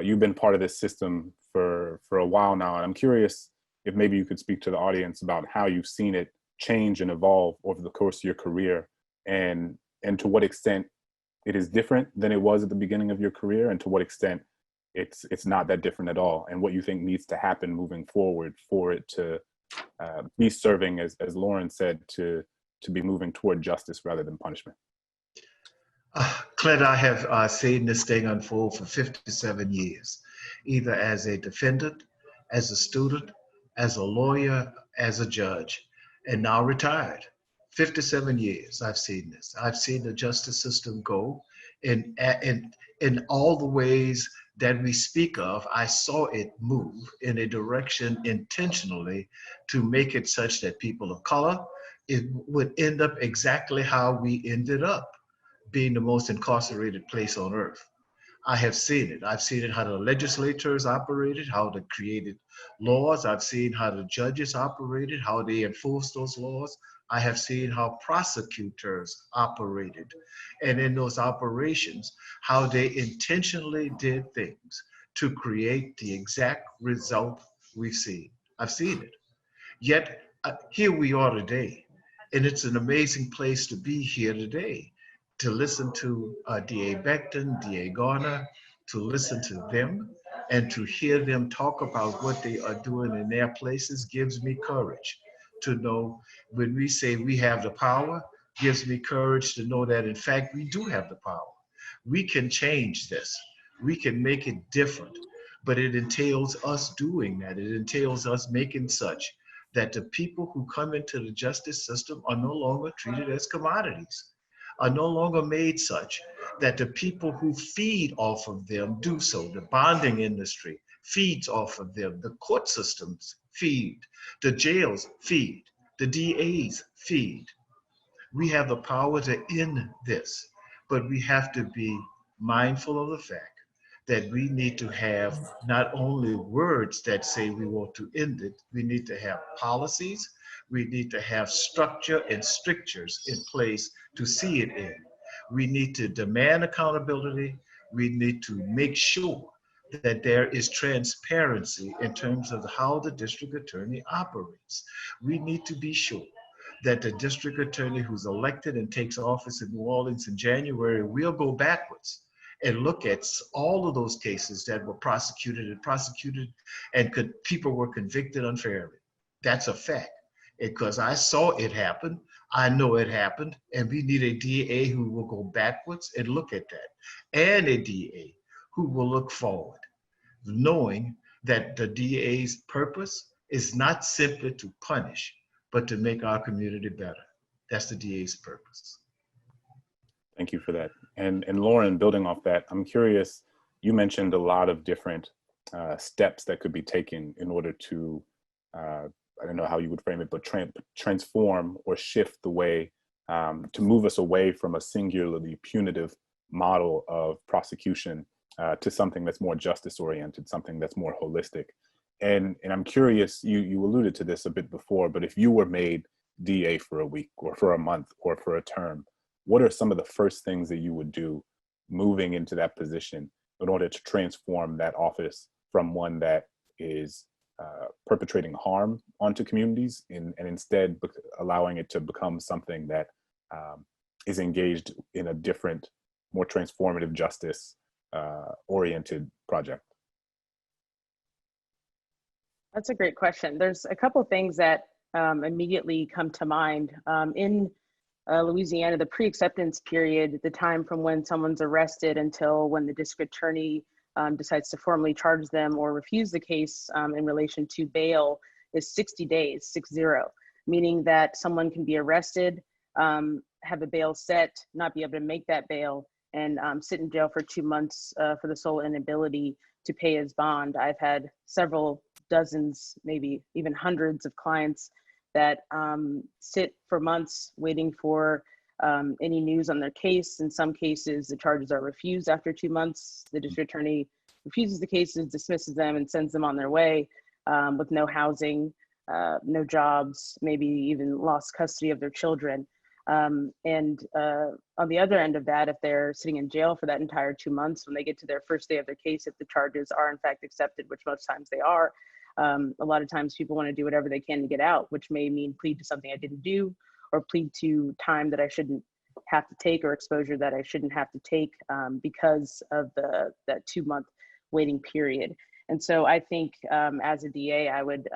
you've been part of this system for a while now, and I'm curious if maybe you could speak to the audience about how you've seen it change and evolve over the course of your career, and to what extent it is different than it was at the beginning of your career, and to what extent it's not that different at all, and what you think needs to happen moving forward for it to be serving, as Lauren said, to be moving toward justice rather than punishment. Clint, I have seen this thing unfold for 57 years, either as a defendant, as a student, as a lawyer, as a judge, and now retired. 57 years I've seen this. I've seen the justice system go in all the ways that we speak of. I saw it move in a direction intentionally to make it such that people of color, it would end up exactly how we ended up, being the most incarcerated place on earth. I have seen it. I've seen it how the legislators operated, how they created laws. I've seen how the judges operated, how they enforced those laws. I have seen how prosecutors operated, and in those operations, how they intentionally did things to create the exact result we've seen. I've seen it. Yet, here we are today, and it's an amazing place to be here today, to listen to D.A. Becton, D.A. Garner, to listen to them, and to hear them talk about what they are doing in their places gives me courage to know when we say we have the power, gives me courage to know that in fact we do have the power. We can change this. We can make it different, but it entails us doing that. It entails us making such that the people who come into the justice system are no longer treated as commodities, are no longer made such that the people who feed off of them do so. The bonding industry feeds off of them. The court systems feed. The jails feed. The DAs feed. We have the power to end this, but we have to be mindful of the fact that we need to have not only words that say we want to end it, we need to have policies, we need to have structure and strictures in place to see it end. We need to demand accountability. We need to make sure that there is transparency in terms of how the district attorney operates. We need to be sure that the district attorney who's elected and takes office in New Orleans in January will go backwards and look at all of those cases that were prosecuted and people were convicted unfairly. That's a fact, because I saw it happen. I know it happened, and we need a DA who will go backwards and look at that, and a DA who will look forward, knowing that the DA's purpose is not simply to punish, but to make our community better. That's the DA's purpose. Thank you for that. And Lauren, building off that, I'm curious, you mentioned a lot of different steps that could be taken in order to, I don't know how you would frame it, but transform or shift the way to move us away from a singularly punitive model of prosecution to something that's more justice oriented, something that's more holistic. And I'm curious, you alluded to this a bit before, but if you were made DA for a week or for a month or for a term, what are some of the first things that you would do moving into that position in order to transform that office from one that is perpetrating harm onto communities and instead allowing it to become something that is engaged in a different, more transformative justice oriented project? That's a great question. There's a couple things that immediately come to mind. In Louisiana, the pre-acceptance period, the time from when someone's arrested until when the district attorney decides to formally charge them or refuse the case in relation to bail is 60 days, 60, meaning that someone can be arrested, have a bail set, not be able to make that bail, and sit in jail for 2 months for the sole inability to pay his bond. I've had several dozens, maybe even hundreds of clients that sit for months waiting for any news on their case. In some cases, the charges are refused after 2 months. The district attorney refuses the cases, dismisses them, and sends them on their way with no housing, no jobs, maybe even lost custody of their children. On the other end of that, if they're sitting in jail for that entire 2 months, when they get to their first day of their case, if the charges are in fact accepted, which most times they are, a lot of times people want to do whatever they can to get out, which may mean plead to something I didn't do, or plead to time that I shouldn't have to take, or exposure that I shouldn't have to take because of that 2 month waiting period. And so I think as a DA, I would,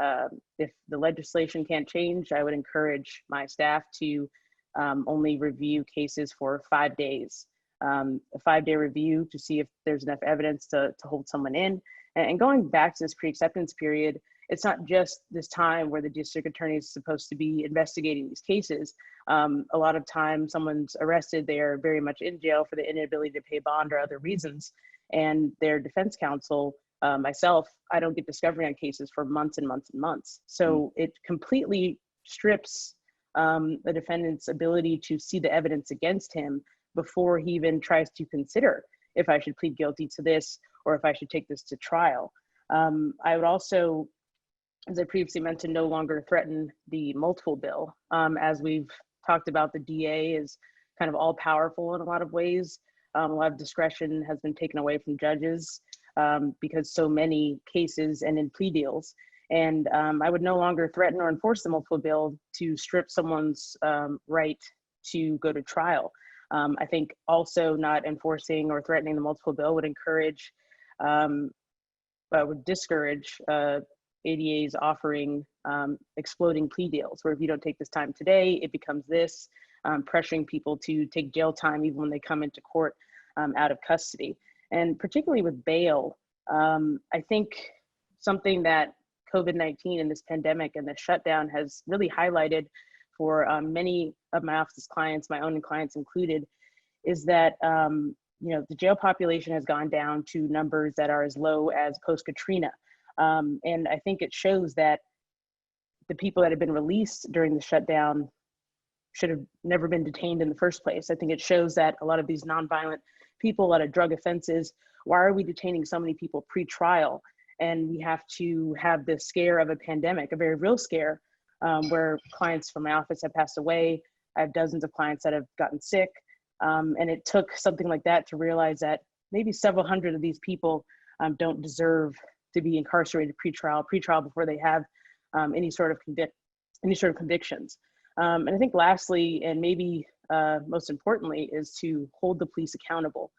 if the legislation can't change, I would encourage my staff to only review cases for 5 days, a 5-day review to see if there's enough evidence to hold someone in. And going back to this pre-acceptance period, it's not just this time where the district attorney is supposed to be investigating these cases. A lot of times someone's arrested, they are very much in jail for the inability to pay bond or other reasons. And their defense counsel, myself, I don't get discovery on cases for months and months and months. So it completely strips the defendant's ability to see the evidence against him before he even tries to consider if I should plead guilty to this or if I should take this to trial. I would also, as I previously mentioned, no longer threaten the multiple bill. As we've talked about, the DA is kind of all powerful in a lot of ways. A lot of discretion has been taken away from judges because so many cases end in plea deals. And I would no longer threaten or enforce the multiple bill to strip someone's right to go to trial. I think also not enforcing or threatening the multiple bill would encourage, would discourage ADAs offering exploding plea deals, where if you don't take this time today, it becomes this, pressuring people to take jail time even when they come into court out of custody. And particularly with bail, I think something that COVID-19 and this pandemic and the shutdown has really highlighted for many of my office's clients, my own clients included, is that the jail population has gone down to numbers that are as low as post-Katrina. And I think it shows that the people that have been released during the shutdown should have never been detained in the first place. I think it shows that a lot of these nonviolent people, a lot of drug offenses, why are we detaining so many people pre-trial? And we have to have the scare of a pandemic, a very real scare, where clients from my office have passed away. I have dozens of clients that have gotten sick. And it took something like that to realize that maybe several hundred of these people don't deserve to be incarcerated pre-trial before they have any sort of convictions. And I think lastly, and maybe most importantly, is to hold the police accountable.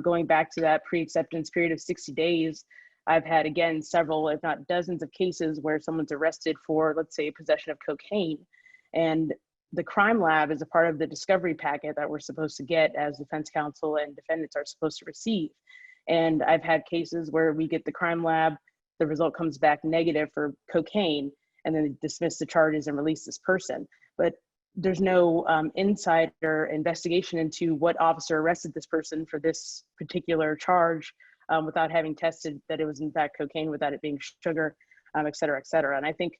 Going back to that pre-acceptance period of 60 days, I've had, again, several, if not dozens of cases where someone's arrested for, let's say, possession of cocaine. And the crime lab is a part of the discovery packet that we're supposed to get as defense counsel and defendants are supposed to receive. And I've had cases where we get the crime lab, the result comes back negative for cocaine, and then they dismiss the charges and release this person. But there's no insider investigation into what officer arrested this person for this particular charge without having tested that it was in fact cocaine, without it being sugar, et cetera, et cetera. And I think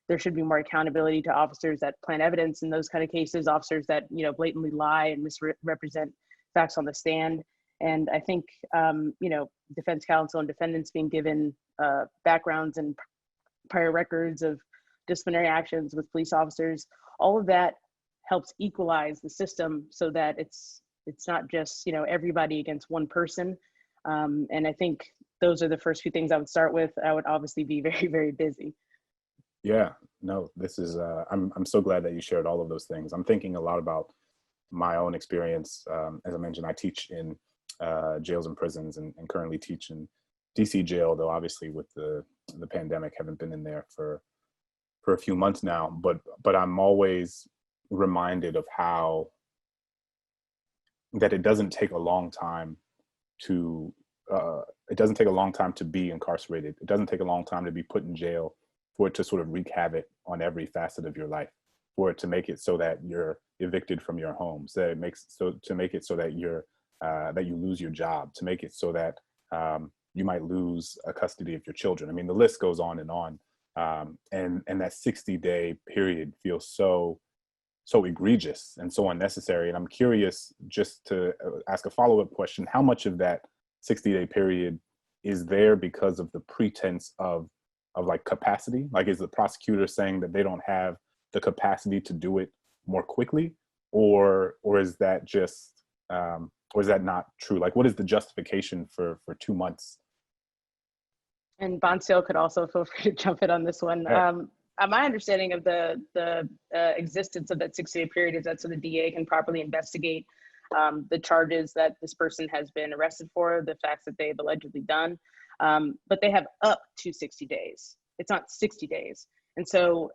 there should be more accountability to officers that plant evidence in those kind of cases, officers that blatantly lie and misrepresent facts on the stand. And I think defense counsel and defendants being given backgrounds and prior records of disciplinary actions with police officers, all of that helps equalize the system so that it's it's not just, you know, everybody against one person. And I think those are the first few things I would start with. I would obviously be very, very busy. Yeah, no, this is, I'm so glad that you shared all of those things. I'm thinking a lot about my own experience. As I mentioned, I teach in jails and prisons and currently teach in DC jail, though obviously with the pandemic, haven't been in there for a few months now, but I'm always reminded of how that it doesn't take a long time to be incarcerated. It doesn't take a long time to be put in jail for it to sort of wreak havoc on every facet of your life, for it to make it so that you're evicted from your home, to make it so that you're that you lose your job, to make it so that you might lose a custody of your children. I mean, the list goes on and on. And that 60-day period feels so egregious and so unnecessary. And I'm curious, just to ask a follow-up question, how much of that 60-day period is there because of the pretense of like capacity? Like, is the prosecutor saying that they don't have the capacity to do it more quickly, or is that just or is that not true? Like, what is the justification for 2 months? And Bonsil could also feel free to jump in on this one. Yeah. My understanding of the existence of that 60-day period is that so the DA can properly investigate the charges that this person has been arrested for, the facts that they've allegedly done, but they have up to 60 days. It's not 60 days. And so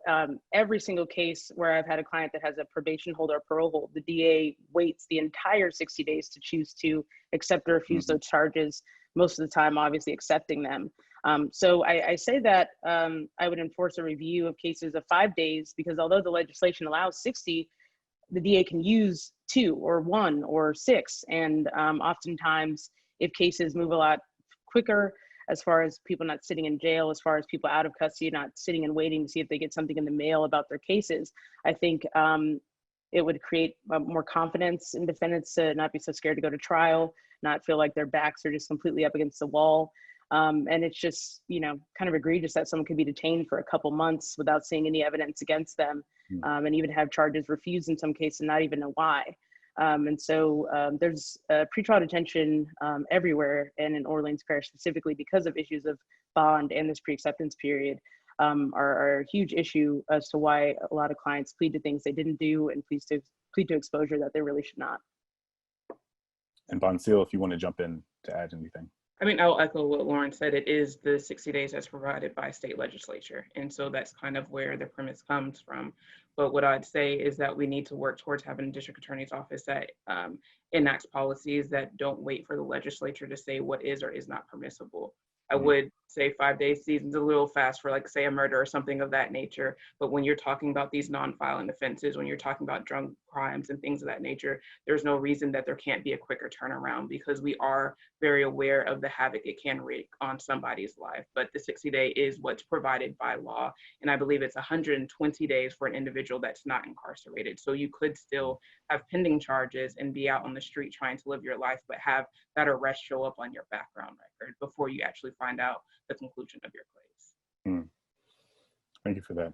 every single case where I've had a client that has a probation hold or parole hold, the DA waits the entire 60 days to choose to accept or refuse those charges, most of the time obviously accepting them. So I say that I would enforce a review of cases of 5 days, because although the legislation allows 60, the DA can use 2 or 1 or 6. And oftentimes, if cases move a lot quicker, as far as people not sitting in jail, as far as people out of custody, not sitting and waiting to see if they get something in the mail about their cases, I think it would create more confidence in defendants to not be so scared to go to trial, not feel like their backs are just completely up against the wall. And it's just, you know, kind of egregious that someone could be detained for a couple months without seeing any evidence against them, and even have charges refused in some cases and not even know why. And so there's pretrial detention everywhere, and in Orleans Parish specifically, because of issues of bond and this pre-acceptance period, are a huge issue as to why a lot of clients plead to things they didn't do and plead to exposure that they really should not. And Bonsil, if you want to jump in to add anything. I mean, I'll echo what Lauren said. It is the 60 days as provided by state legislature. And so that's kind of where the premise comes from. But what I'd say is that we need to work towards having a district attorney's office that enacts policies that don't wait for the legislature to say what is or is not permissible. I would say 5 days season's a little fast for, like, say, a murder or something of that nature. But when you're talking about these non-violent offenses, when you're talking about drug crimes and things of that nature, there's no reason that there can't be a quicker turnaround, because we are very aware of the havoc it can wreak on somebody's life. But the 60-day is what's provided by law. And I believe it's 120 days for an individual that's not incarcerated. So you could still have pending charges and be out on the street trying to live your life, but have that arrest show up on your background record before you actually find out the conclusion of your case. Thank you for that.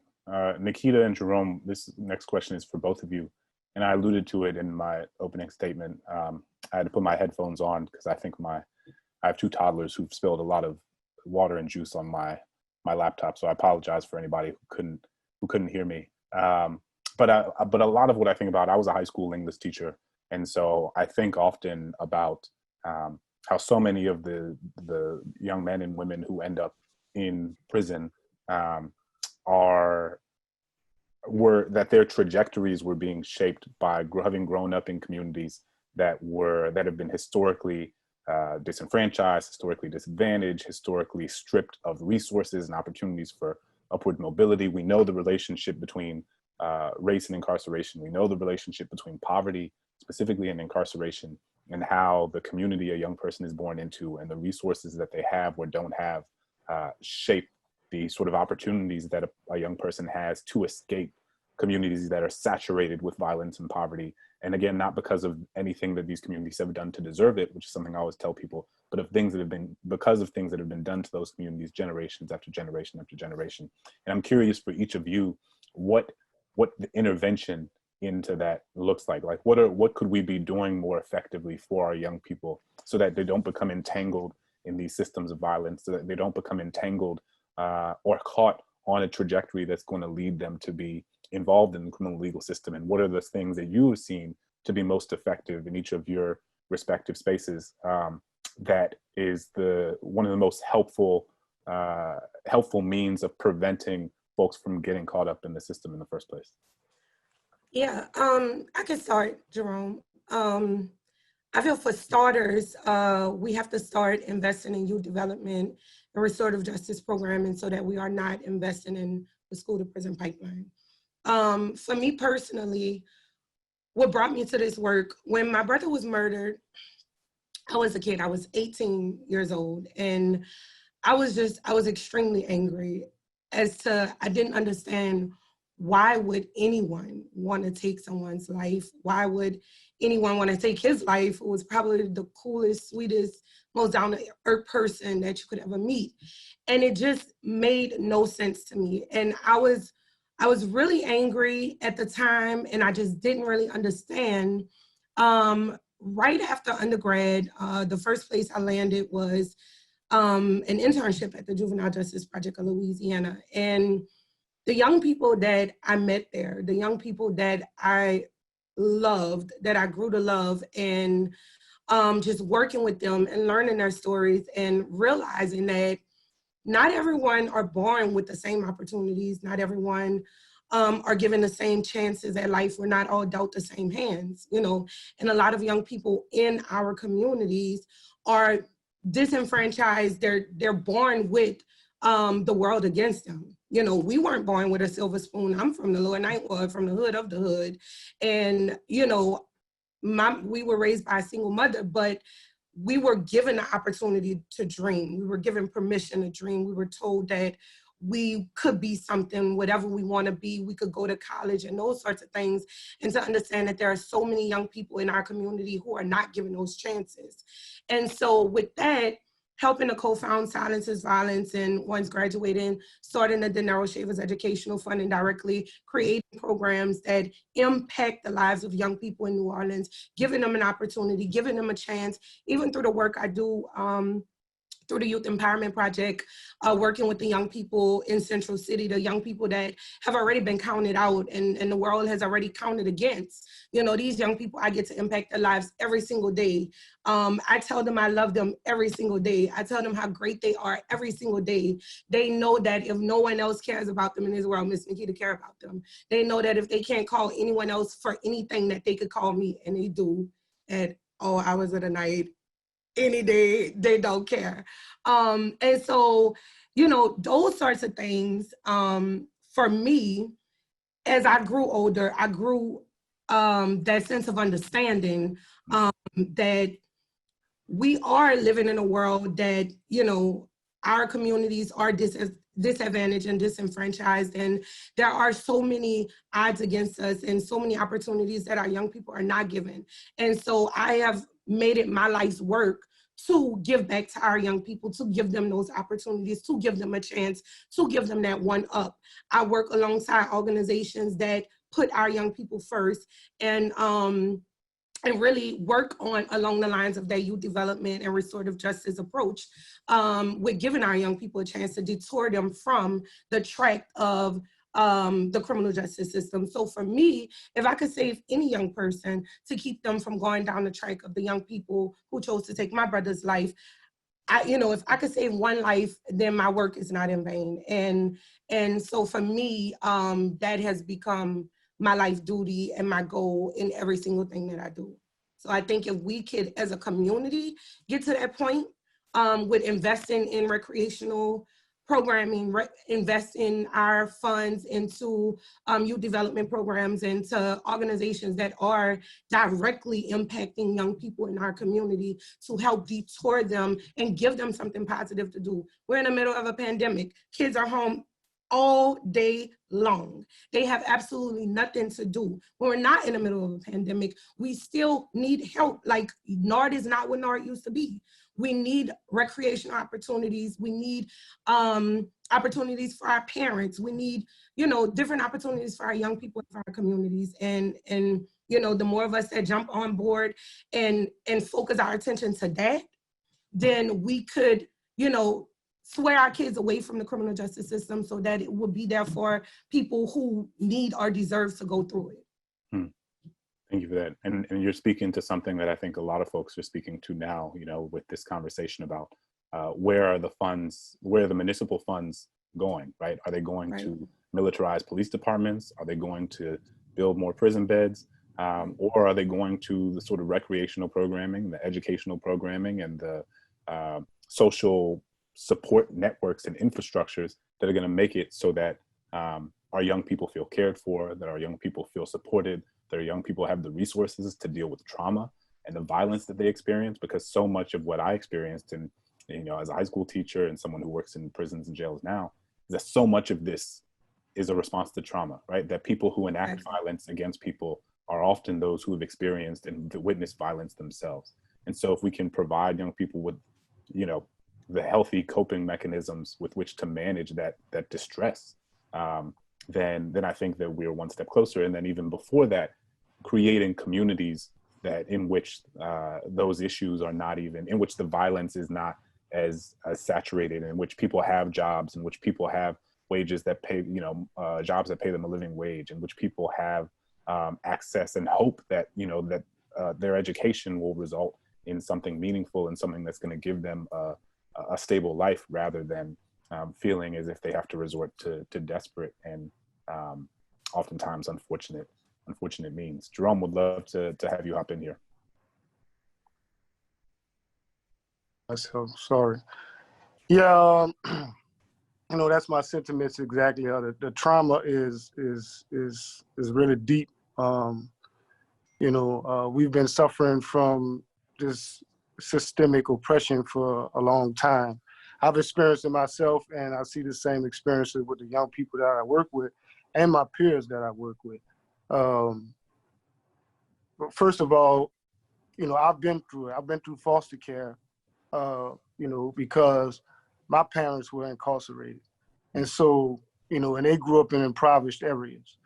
Nikita and Jerome, this next question is for both of you. And I alluded to it in my opening statement. I had to put my headphones on because I think I have 2 toddlers who've spilled a lot of water and juice on my laptop. So I apologize for anybody who couldn't hear me. But a lot of what I think about, I was a high school English teacher. And so I think often about how so many of the young men and women who end up in prison that their trajectories were being shaped by having grown up in communities that have been historically disenfranchised, historically disadvantaged, historically stripped of resources and opportunities for upward mobility. We know the relationship between race and incarceration. We know the relationship between poverty, specifically in incarceration, and how the community a young person is born into and the resources that they have or don't have shape the sort of opportunities that a young person has to escape communities that are saturated with violence and poverty. And again, not because of anything that these communities have done to deserve it, which is something I always tell people, but because of things that have been done to those communities generations after generation after generation. And I'm curious for each of you, what the intervention into that looks like. Like what could we be doing more effectively for our young people so that they don't become entangled in these systems of violence, so that they don't become entangled or caught on a trajectory that's going to lead them to be involved in the criminal legal system? And what are the things that you have seen to be most effective in each of your respective spaces that is one of the most helpful means of preventing folks from getting caught up in the system in the first place? Yeah, I can start, Jerome. I feel for starters, we have to start investing in youth development and restorative justice programming so that we are not investing in the school to prison pipeline. For me personally, what brought me to this work, when my brother was murdered, I was a kid, I was 18 years old, and I was extremely angry as to, I didn't understand why would anyone want to take someone's life? Why would anyone want to take his life, who was probably the coolest, sweetest, most down-to-earth person that you could ever meet? And it just made no sense to me. And I was really angry at the time, and I just didn't really understand. Right after undergrad, the first place I landed was an internship at the Juvenile Justice Project of Louisiana. And the young people that I met there, the young people that I loved, that I grew to love, and just working with them and learning their stories and realizing that not everyone are born with the same opportunities, not everyone are given the same chances at life. We're not all dealt the same hands, you know, and a lot of young people in our communities are disenfranchised. They're born with the world against them. You know, we weren't born with a silver spoon. I'm from the Lower Ninth Ward, from the hood of the hood. And, you know, we were raised by a single mother, but we were given the opportunity to dream. We were given permission to dream. We were told that we could be something, whatever we want to be. We could go to college and those sorts of things. And to understand that there are so many young people in our community who are not given those chances. And so with that, helping to co-found Silences Violence, and once graduating, starting the De Niro Shavers Educational Fund, and directly creating programs that impact the lives of young people in New Orleans, giving them an opportunity, giving them a chance, even through the work I do through the Youth Empowerment Project, working with the young people in Central City, the young people that have already been counted out and the world has already counted against. You know, these young people, I get to impact their lives every single day. I tell them I love them every single day. I tell them how great they are every single day. They know that if no one else cares about them in this world, Miss Nikita care about them. They know that if they can't call anyone else for anything, that they could call me, and they do at all hours of the night, any day. They don't care. And so, you know, those sorts of things, for me, as I grew older, I grew that sense of understanding that we are living in a world that, you know, our communities are disadvantaged and disenfranchised, and there are so many odds against us and so many opportunities that our young people are not given. And so I have made it my life's work to give back to our young people, to give them those opportunities, to give them a chance, to give them that one up. I work alongside organizations that put our young people first, and really work on along the lines of that youth development and restorative justice approach, with giving our young people a chance to detour them from the track of the criminal justice system. So for me, if I could save any young person to keep them from going down the track of the young people who chose to take my brother's life, you know, if I could save one life, then my work is not in vain. And so for me, that has become my life duty and my goal in every single thing that I do. So I think if we could, as a community, get to that point with investing in recreational programming, invest in our funds into youth development programs, and to organizations that are directly impacting young people in our community, to help detour them and give them something positive to do. We're in the middle of a pandemic. Kids are home all day long. They have absolutely nothing to do. When we're not in the middle of a pandemic, we still need help. Like, NARD is not what NARD used to be. We need recreational opportunities. We need opportunities for our parents. We need, you know, different opportunities for our young people in our communities. And you know, the more of us that jump on board and focus our attention to that, then we could, you know, swear our kids away from the criminal justice system so that it will be there for people who need or deserve to go through it. Thank you for that. And you're speaking to something that I think a lot of folks are speaking to now, you know, with this conversation about where are the funds, where are the municipal funds going, right? Are they going to militarize police departments? Are they going to build more prison beds? Or are they going to the sort of recreational programming, the educational programming, and the social support networks and infrastructures that are going to make it so that our young people feel cared for, that our young people feel supported, that our young people have the resources to deal with trauma and the violence that they experience? Because so much of what I experienced, and you know, as a high school teacher and someone who works in prisons and jails now, is that so much of this is a response to trauma, right? That people who enact violence against people are often those who have experienced and witnessed violence themselves. And so if we can provide young people with, you know, the healthy coping mechanisms with which to manage that distress, then I think that we're one step closer. And then even before that, creating communities that in which those issues are not even, in which the violence is not as saturated, in which people have jobs, in which people have wages that pay, you know, jobs that pay them a living wage, in which people have access and hope that, you know, that their education will result in something meaningful and something that's going to give them a stable life, rather than feeling as if they have to resort to desperate and oftentimes unfortunate means. Jerome, would love to have you hop in here. So sorry. Yeah, you know, that's my sentiments exactly. The trauma is really deep. You know, we've been suffering from this systemic oppression for a long time. I've experienced it myself, and I see the same experiences with the young people that I work with and my peers that I work with. But first of all, you know, I've been through it. I've been through foster care, you know, because my parents were incarcerated. And so, you know, and they grew up in impoverished areas.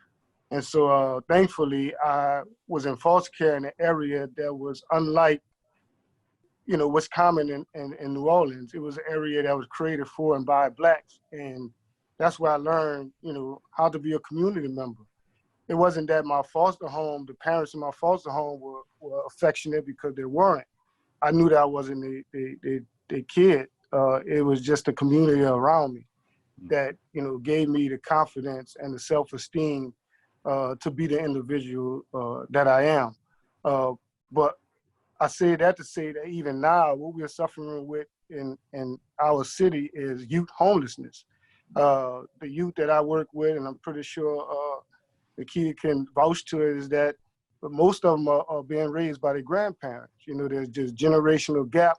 And so thankfully, I was in foster care in an area that was unlike, you know, what's common in New Orleans. It was an area that was created for and by Blacks. And that's where I learned, you know, how to be a community member. It wasn't that my foster home, the parents in my foster home were affectionate, because they weren't. I knew that I wasn't the kid. It was just the community around me that, you know, gave me the confidence and the self-esteem to be the individual that I am. But I say that to say that even now, what we're suffering with in our city is youth homelessness. The youth that I work with, and I'm pretty sure the kid can vouch to it, is that most of them are being raised by their grandparents. You know, there's just generational gap,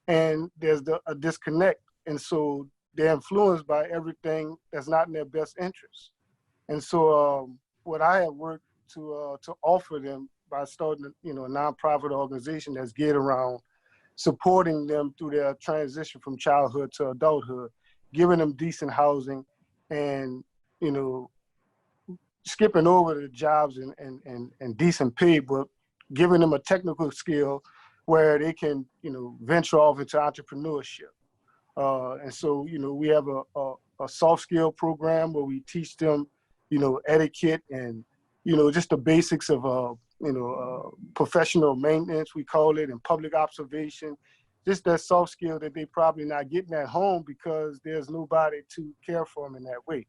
and there's a disconnect. And so they're influenced by everything that's not in their best interest. And so what I have worked to offer them by starting, you know, a nonprofit organization that's geared around supporting them through their transition from childhood to adulthood, giving them decent housing, and, you know, skipping over the jobs and decent pay, but giving them a technical skill where they can, you know, venture off into entrepreneurship. And so, you know, we have a soft skill program where we teach them, you know, etiquette and, you know, just the basics of, professional maintenance, we call it, and public observation, just that soft skill that they probably not getting at home because there's nobody to care for them in that way.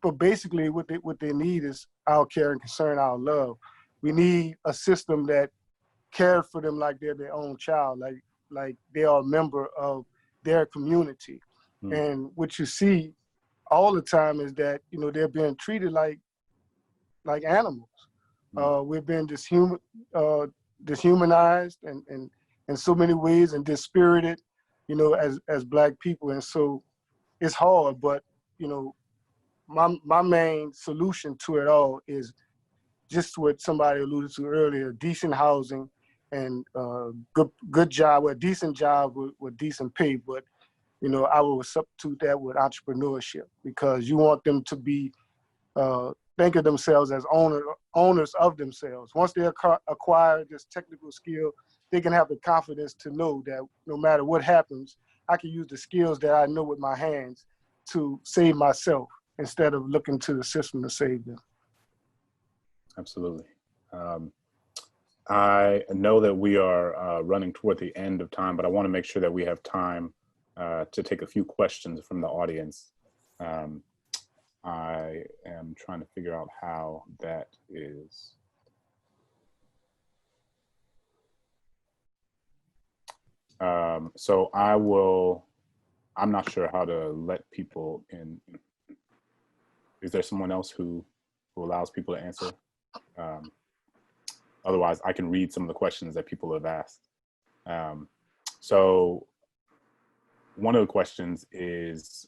But basically what they need is our care and concern, our love. We need a system that cares for them like they're their own child, like they are a member of their community. And what you see all the time is that, you know, they're being treated like animals. We've been dehumanized and in so many ways, and dispirited, you know, as Black people. And so it's hard, but, you know, my main solution to it all is just what somebody alluded to earlier: decent housing and good job, a decent job with decent pay. But I would substitute that with entrepreneurship, because you want them to be think of themselves as owners of themselves. Once they acquire this technical skill, they can have the confidence to know that no matter what happens, I can use the skills that I know with my hands to save myself instead of looking to the system to save them. Absolutely. I know that we are running toward the end of time, but I want to make sure that we have time to take a few questions from the audience. I am trying to figure out how that is. So I'm not sure how to let people in. Is there someone else who allows people to answer? Otherwise, I can read some of the questions that people have asked. So one of the questions is,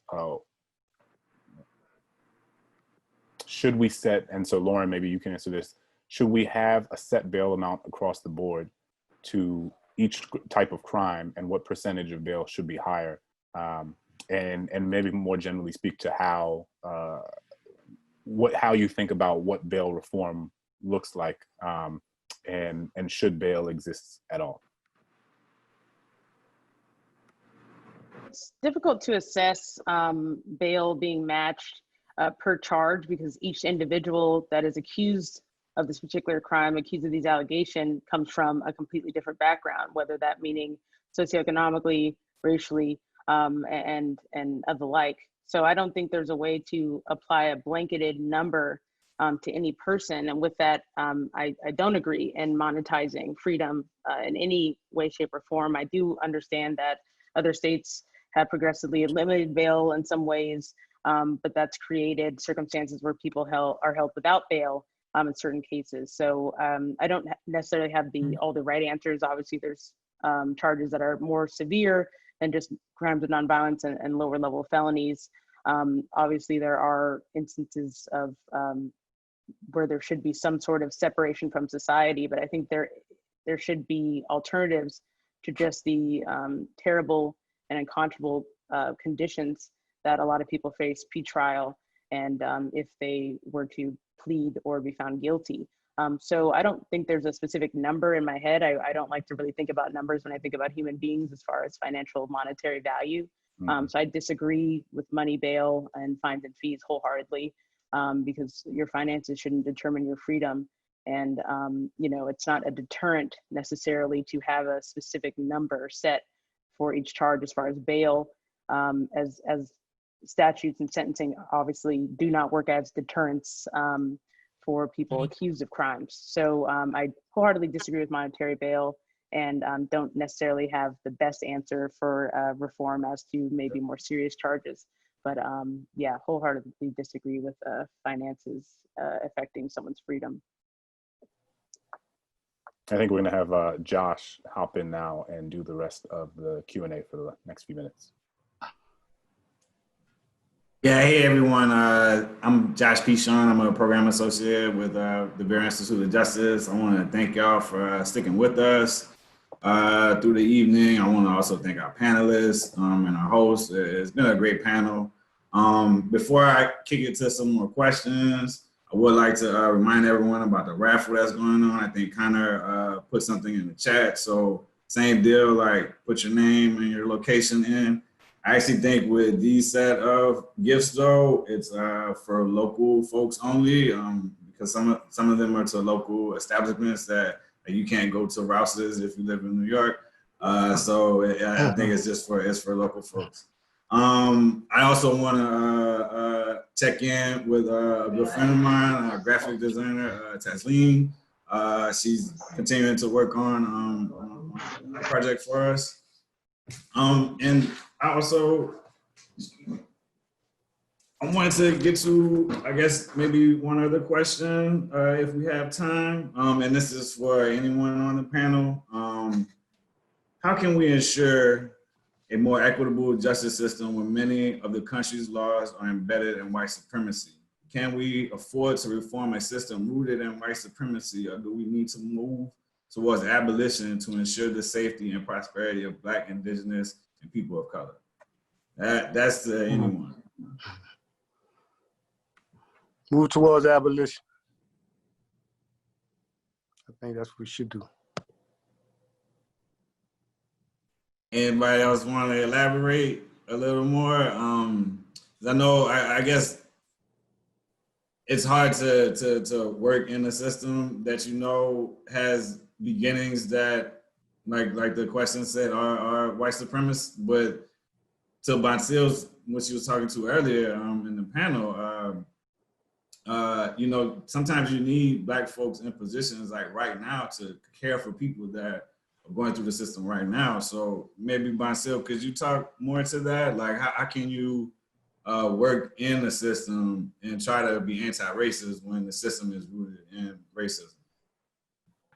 should we set, and so Lauren, maybe you can answer this, should we have a set bail amount across the board to each type of crime, and what percentage of bail should be higher? And maybe more generally speak to how you think about what bail reform looks like, and should bail exist at all? It's difficult to assess bail being matched per charge, because each individual that is accused of this particular crime, accused of these allegations, comes from a completely different background, whether that meaning socioeconomically, racially, and of the like. So I don't think there's a way to apply a blanketed number to any person. And with that, I don't agree in monetizing freedom in any way, shape, or form. I do understand that other states have progressively limited bail in some ways, but that's created circumstances where people are held without bail in certain cases. So I don't necessarily have all the right answers. Obviously, there's charges that are more severe than just crimes of nonviolence and lower level felonies. Obviously, there are instances of where there should be some sort of separation from society, but I think there should be alternatives to just the terrible and unconscionable conditions that a lot of people face pre-trial, and if they were to plead or be found guilty. So I don't think there's a specific number in my head. I don't like to really think about numbers when I think about human beings as far as financial monetary value. So I disagree with money bail and fines and fees wholeheartedly, because your finances shouldn't determine your freedom. And it's not a deterrent necessarily to have a specific number set for each charge as far as bail, as statutes and sentencing obviously do not work as deterrents for people accused of crimes. So I wholeheartedly disagree with monetary bail, and don't necessarily have the best answer for reform as to maybe more serious charges. But yeah, wholeheartedly disagree with finances affecting someone's freedom. I think we're gonna have Josh hop in now and do the rest of the Q&A for the next few minutes. Yeah, hey everyone, I'm Josh P. Sean. I'm a program associate with the Vera Institute of Justice. I want to thank y'all for sticking with us through the evening. I want to also thank our panelists and our hosts. It's been a great panel. Before I kick it to some more questions, I would like to remind everyone about the raffle that's going on. I think Connor put something in the chat. So same deal, like put your name and your location in. I actually think with these set of gifts though, it's for local folks only, because some of them are to local establishments that you can't go to Rouse's if you live in New York. So I think it's for local folks. I also want to check in with a good friend of mine, a graphic designer, Tasleen. She's continuing to work on a project for us. And I also wanted to get to, I guess, maybe one other question, if we have time. And this is for anyone on the panel. How can we ensure a more equitable justice system when many of the country's laws are embedded in white supremacy? Can we afford to reform a system rooted in white supremacy, or do we need to move towards abolition to ensure the safety and prosperity of Black, Indigenous, and people of color. That's to anyone. Move towards abolition. I think that's what we should do. Anybody else want to elaborate a little more? 'Cause I know, I guess it's hard to work in a system that you know has beginnings that, like the question said, are white supremacists. But to Bonsil's, what she was talking to earlier in the panel, you know, sometimes you need Black folks in positions like right now to care for people that are going through the system right now. So maybe Bonsil, could you talk more to that? Like, how can you work in the system and try to be anti-racist when the system is rooted in racism?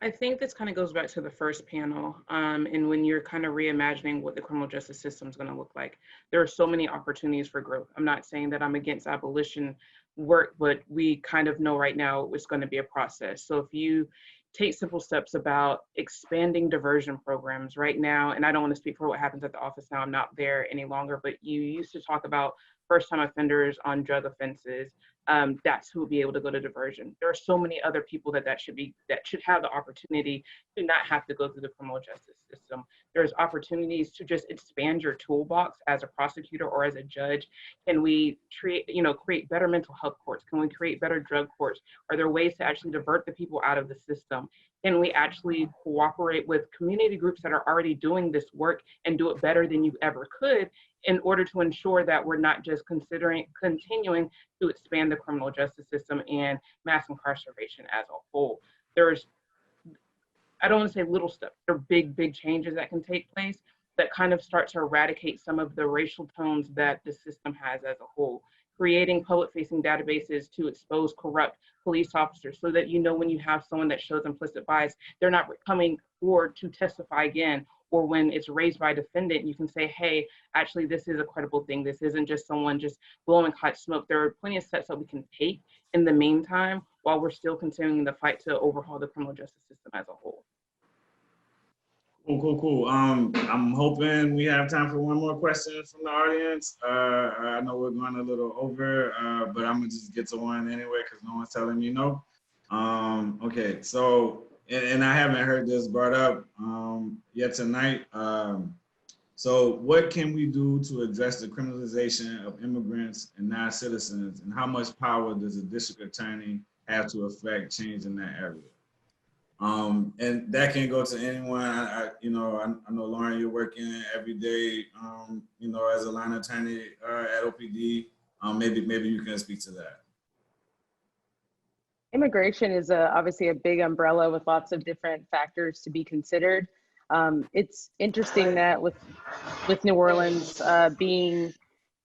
I think this kind of goes back to the first panel, and when you're kind of reimagining what the criminal justice system is going to look like. There are so many opportunities for growth. I'm not saying that I'm against abolition work, but we kind of know right now it's going to be a process. So if you take simple steps about expanding diversion programs right now, and I don't want to speak for what happens at the office now, I'm not there any longer, but you used to talk about first-time offenders on drug offenses. That's who would be able to go to diversion. There are so many other people that should have the opportunity to not have to go through the criminal justice system. There's opportunities to just expand your toolbox as a prosecutor or as a judge. Can we create better mental health courts? Can we create better drug courts? Are there ways to actually divert the people out of the system? Can we actually cooperate with community groups that are already doing this work and do it better than you ever could, in order to ensure that we're not just continuing to expand the criminal justice system and mass incarceration as a whole? I don't want to say little steps, there are big changes that can take place that kind of start to eradicate some of the racial tones that the system has as a whole. Creating public-facing databases to expose corrupt police officers so that when you have someone that shows implicit bias, they're not coming forward to testify again. Or when it's raised by a defendant, you can say, hey, actually, this is a credible thing. This isn't just someone just blowing hot smoke. There are plenty of steps that we can take in the meantime while we're still continuing the fight to overhaul the criminal justice system as a whole. Cool. I'm hoping we have time for one more question from the audience. I know we're going a little over, but I'm gonna just get to one anyway because no one's telling me no. Okay, so, and I haven't heard this brought up yet tonight. So what can we do to address the criminalization of immigrants and non-citizens, and how much power does the district attorney have to affect change in that area? And that can go to anyone. I know, Lauren, you're working every day, as a line attorney at OPD. Maybe you can speak to that. Immigration is obviously a big umbrella with lots of different factors to be considered. It's interesting that with New Orleans being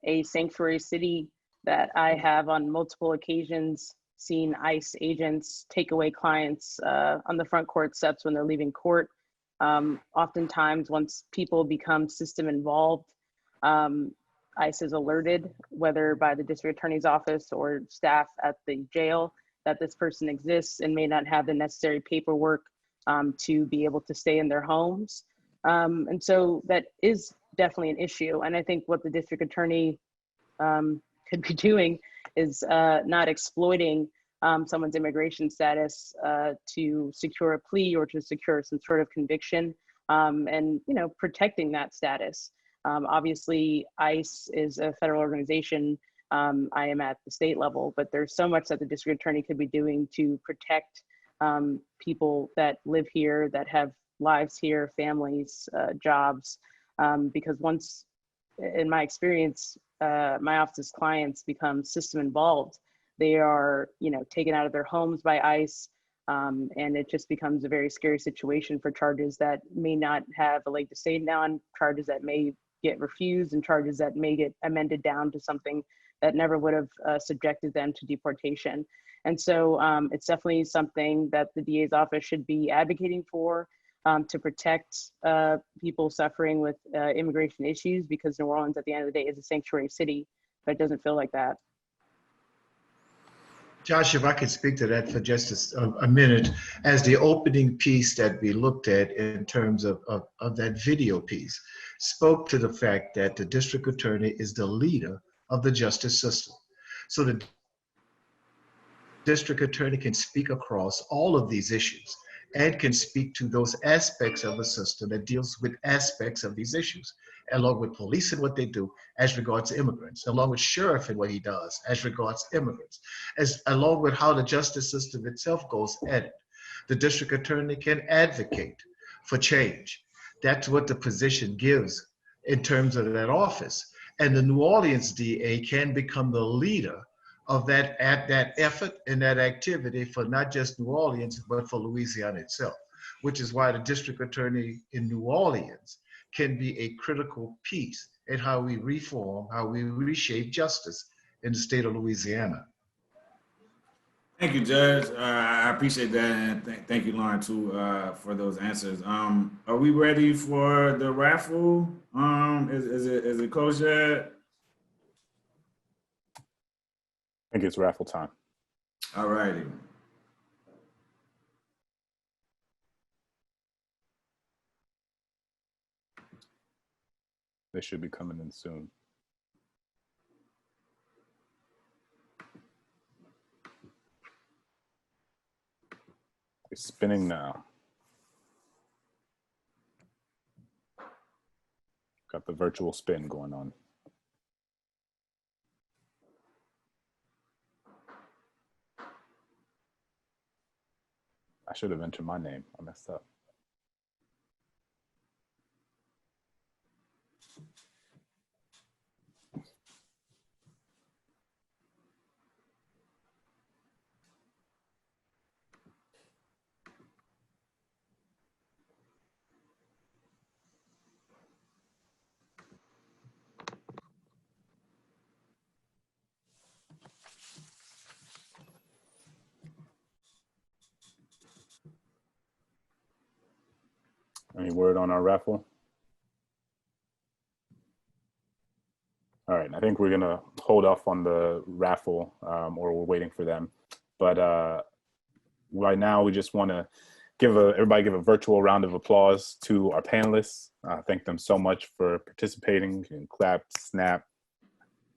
a sanctuary city, that I have on multiple occasions seen ICE agents take away clients on the front court steps when they're leaving court. Oftentimes, once people become system involved, ICE is alerted, whether by the district attorney's office or staff at the jail, that this person exists and may not have the necessary paperwork to be able to stay in their homes. And so that is definitely an issue. And I think what the district attorney could be doing is not exploiting someone's immigration status to secure a plea or to secure some sort of conviction, and protecting that status. Obviously, ICE is a federal organization. I am at the state level, but there's so much that the district attorney could be doing to protect people that live here, that have lives here, families, jobs, because once, in my experience, my office's clients become system involved, they are taken out of their homes by ICE, and it just becomes a very scary situation for charges that may not have a leg to stand on, charges that may get refused, and charges that may get amended down to something that never would have subjected them to deportation. And so it's definitely something that the DA's office should be advocating for, to protect people suffering with immigration issues, because New Orleans at the end of the day is a sanctuary city, but it doesn't feel like that. Josh, if I could speak to that for just a minute, as the opening piece that we looked at in terms of that video piece spoke to the fact that the district attorney is the leader of the justice system. So the district attorney can speak across all of these issues and can speak to those aspects of the system that deals with aspects of these issues, along with police and what they do as regards immigrants, along with sheriff and what he does as regards immigrants, along with how the justice system itself goes at it. The district attorney can advocate for change. That's what the position gives in terms of that office. And the New Orleans DA can become the leader of that effort and that activity for not just New Orleans, but for Louisiana itself, which is why the district attorney in New Orleans can be a critical piece in how we reform, how we reshape justice in the state of Louisiana. Thank you, Judge. I appreciate that, and thank you, Lauren, too, for those answers. Are we ready for the raffle? Is it closed yet? I think it's raffle time. All righty. They should be coming in soon. It's spinning now. Got the virtual spin going on. I should have entered my name. I messed up. Any word on our raffle? All right, I think we're gonna hold off on the raffle, or we're waiting for them. But right now, we just want to everybody give a virtual round of applause to our panelists. Thank them so much for participating. And clap, snap,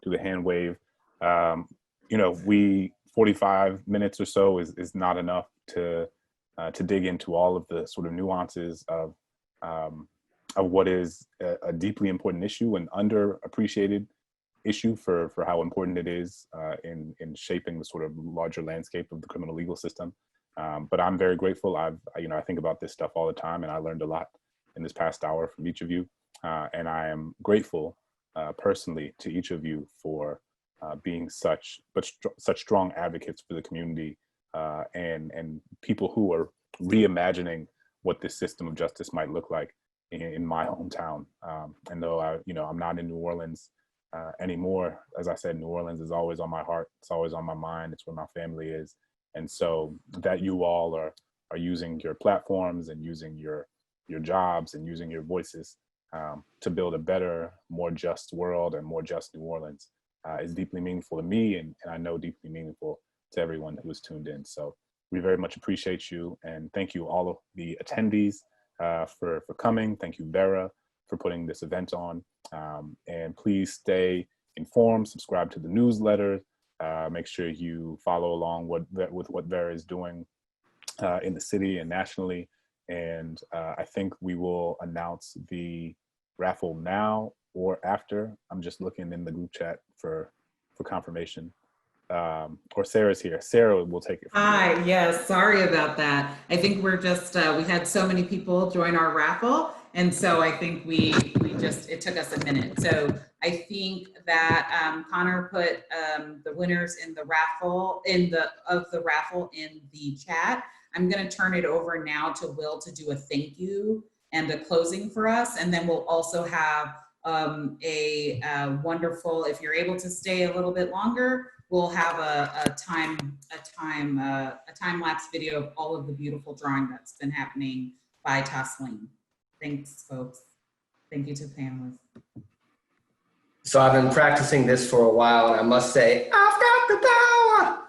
do the hand wave. You know, 45 minutes or so is not enough to dig into all of the sort of nuances of what is a deeply important issue, an underappreciated issue for how important it is in shaping the sort of larger landscape of the criminal legal system. But I'm very grateful. I think about this stuff all the time, and I learned a lot in this past hour from each of you. And I am grateful personally to each of you for being such strong advocates for the community and people who are reimagining what this system of justice might look like in my hometown. And though I'm not in New Orleans anymore, as I said, New Orleans is always on my heart. It's always on my mind. It's where my family is. And so that you all are using your platforms and using your jobs and using your voices to build a better, more just world and more just New Orleans is deeply meaningful to me, and I know deeply meaningful to everyone who was tuned in. So we very much appreciate you, and thank you all of the attendees for coming. Thank you, Vera, for putting this event on. And please stay informed, subscribe to the newsletter, make sure you follow along with what Vera is doing in the city and nationally. And I think we will announce the raffle now or after. I'm just looking in the group chat for confirmation. Or Sarah's here. Sarah will take it. Hi, yes, sorry about that. I think we're just, we had so many people join our raffle. And so I think it took us a minute. So I think that Connor put the winners in the raffle, in the chat. I'm gonna turn it over now to Will to do a thank you and a closing for us. And then we'll also have a wonderful, if you're able to stay a little bit longer, we'll have a time-lapse video of all of the beautiful drawing that's been happening by Tasleen. Thanks, folks. Thank you to the panelists. So I've been practicing this for a while, and I must say, I've got the power.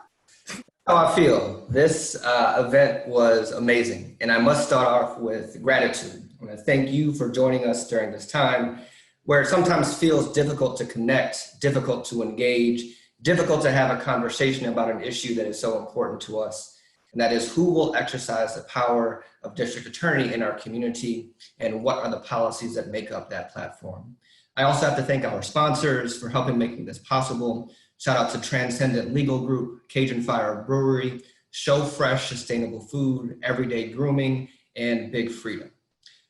How I feel. This event was amazing, and I must start off with gratitude. I want to thank you for joining us during this time where it sometimes feels difficult to connect, difficult to engage, difficult to have a conversation about an issue that is so important to us, and that is who will exercise the power of district attorney in our community and what are the policies that make up that platform. I also have to thank our sponsors for helping making this possible. Shout out to Transcendent Legal Group, Cajun Fire Brewery, Show Fresh Sustainable Food, Everyday Grooming, and Big Freedom.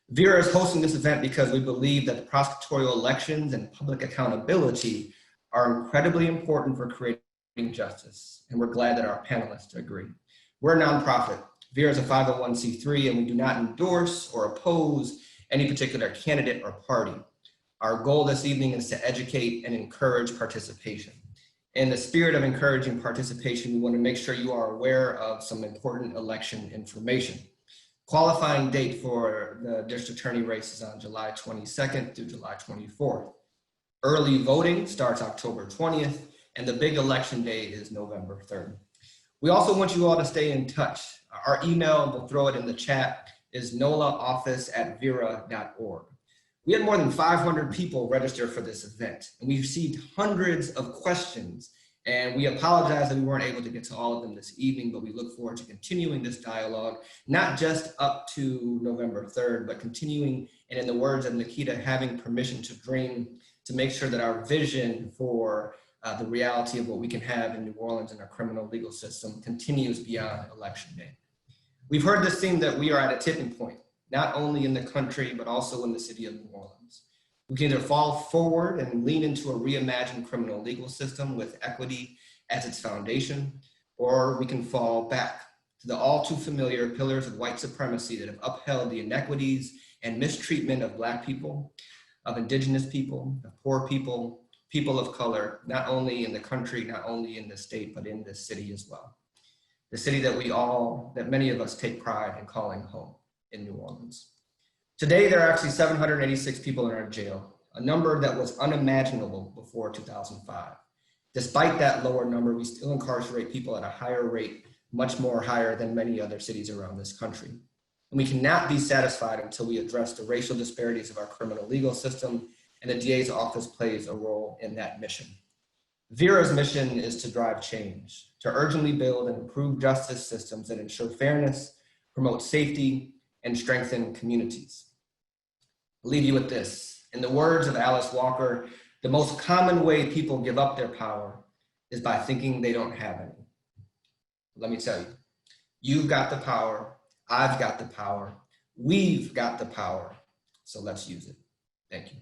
Vera is hosting this event because we believe that the prosecutorial elections and public accountability are incredibly important for creating justice, and we're glad that our panelists agree. We're a nonprofit. Vera is a 501c3, and we do not endorse or oppose any particular candidate or party. Our goal this evening is to educate and encourage participation. In the spirit of encouraging participation, we want to make sure you are aware of some important election information. Qualifying date for the district attorney race is on July 22nd through July 24th. Early voting starts October 20th, and the big election day is November 3rd. We also want you all to stay in touch. Our email, we'll throw it in the chat, is nolaoffice@vera.org. We had more than 500 people register for this event, and we received hundreds of questions, and we apologize that we weren't able to get to all of them this evening, but we look forward to continuing this dialogue, not just up to November 3rd, but continuing, and in the words of Nikita, having permission to dream, to make sure that our vision for the reality of what we can have in New Orleans and our criminal legal system continues beyond Election Day. We've heard this theme that we are at a tipping point, not only in the country, but also in the city of New Orleans. We can either fall forward and lean into a reimagined criminal legal system with equity as its foundation, or we can fall back to the all too familiar pillars of white supremacy that have upheld the inequities and mistreatment of Black people, of Indigenous people, of poor people, people of color, not only in the country, not only in the state, but in this city as well. The city that many of us take pride in calling home in New Orleans. Today, there are actually 786 people in our jail, a number that was unimaginable before 2005. Despite that lower number, we still incarcerate people at a higher rate, much more higher than many other cities around this country. And we cannot be satisfied until we address the racial disparities of our criminal legal system, and the DA's office plays a role in that mission. Vera's mission is to drive change, to urgently build and improve justice systems that ensure fairness, promote safety, and strengthen communities. I'll leave you with this. In the words of Alice Walker, the most common way people give up their power is by thinking they don't have any. Let me tell you, you've got the power, I've got the power, we've got the power, so let's use it. Thank you.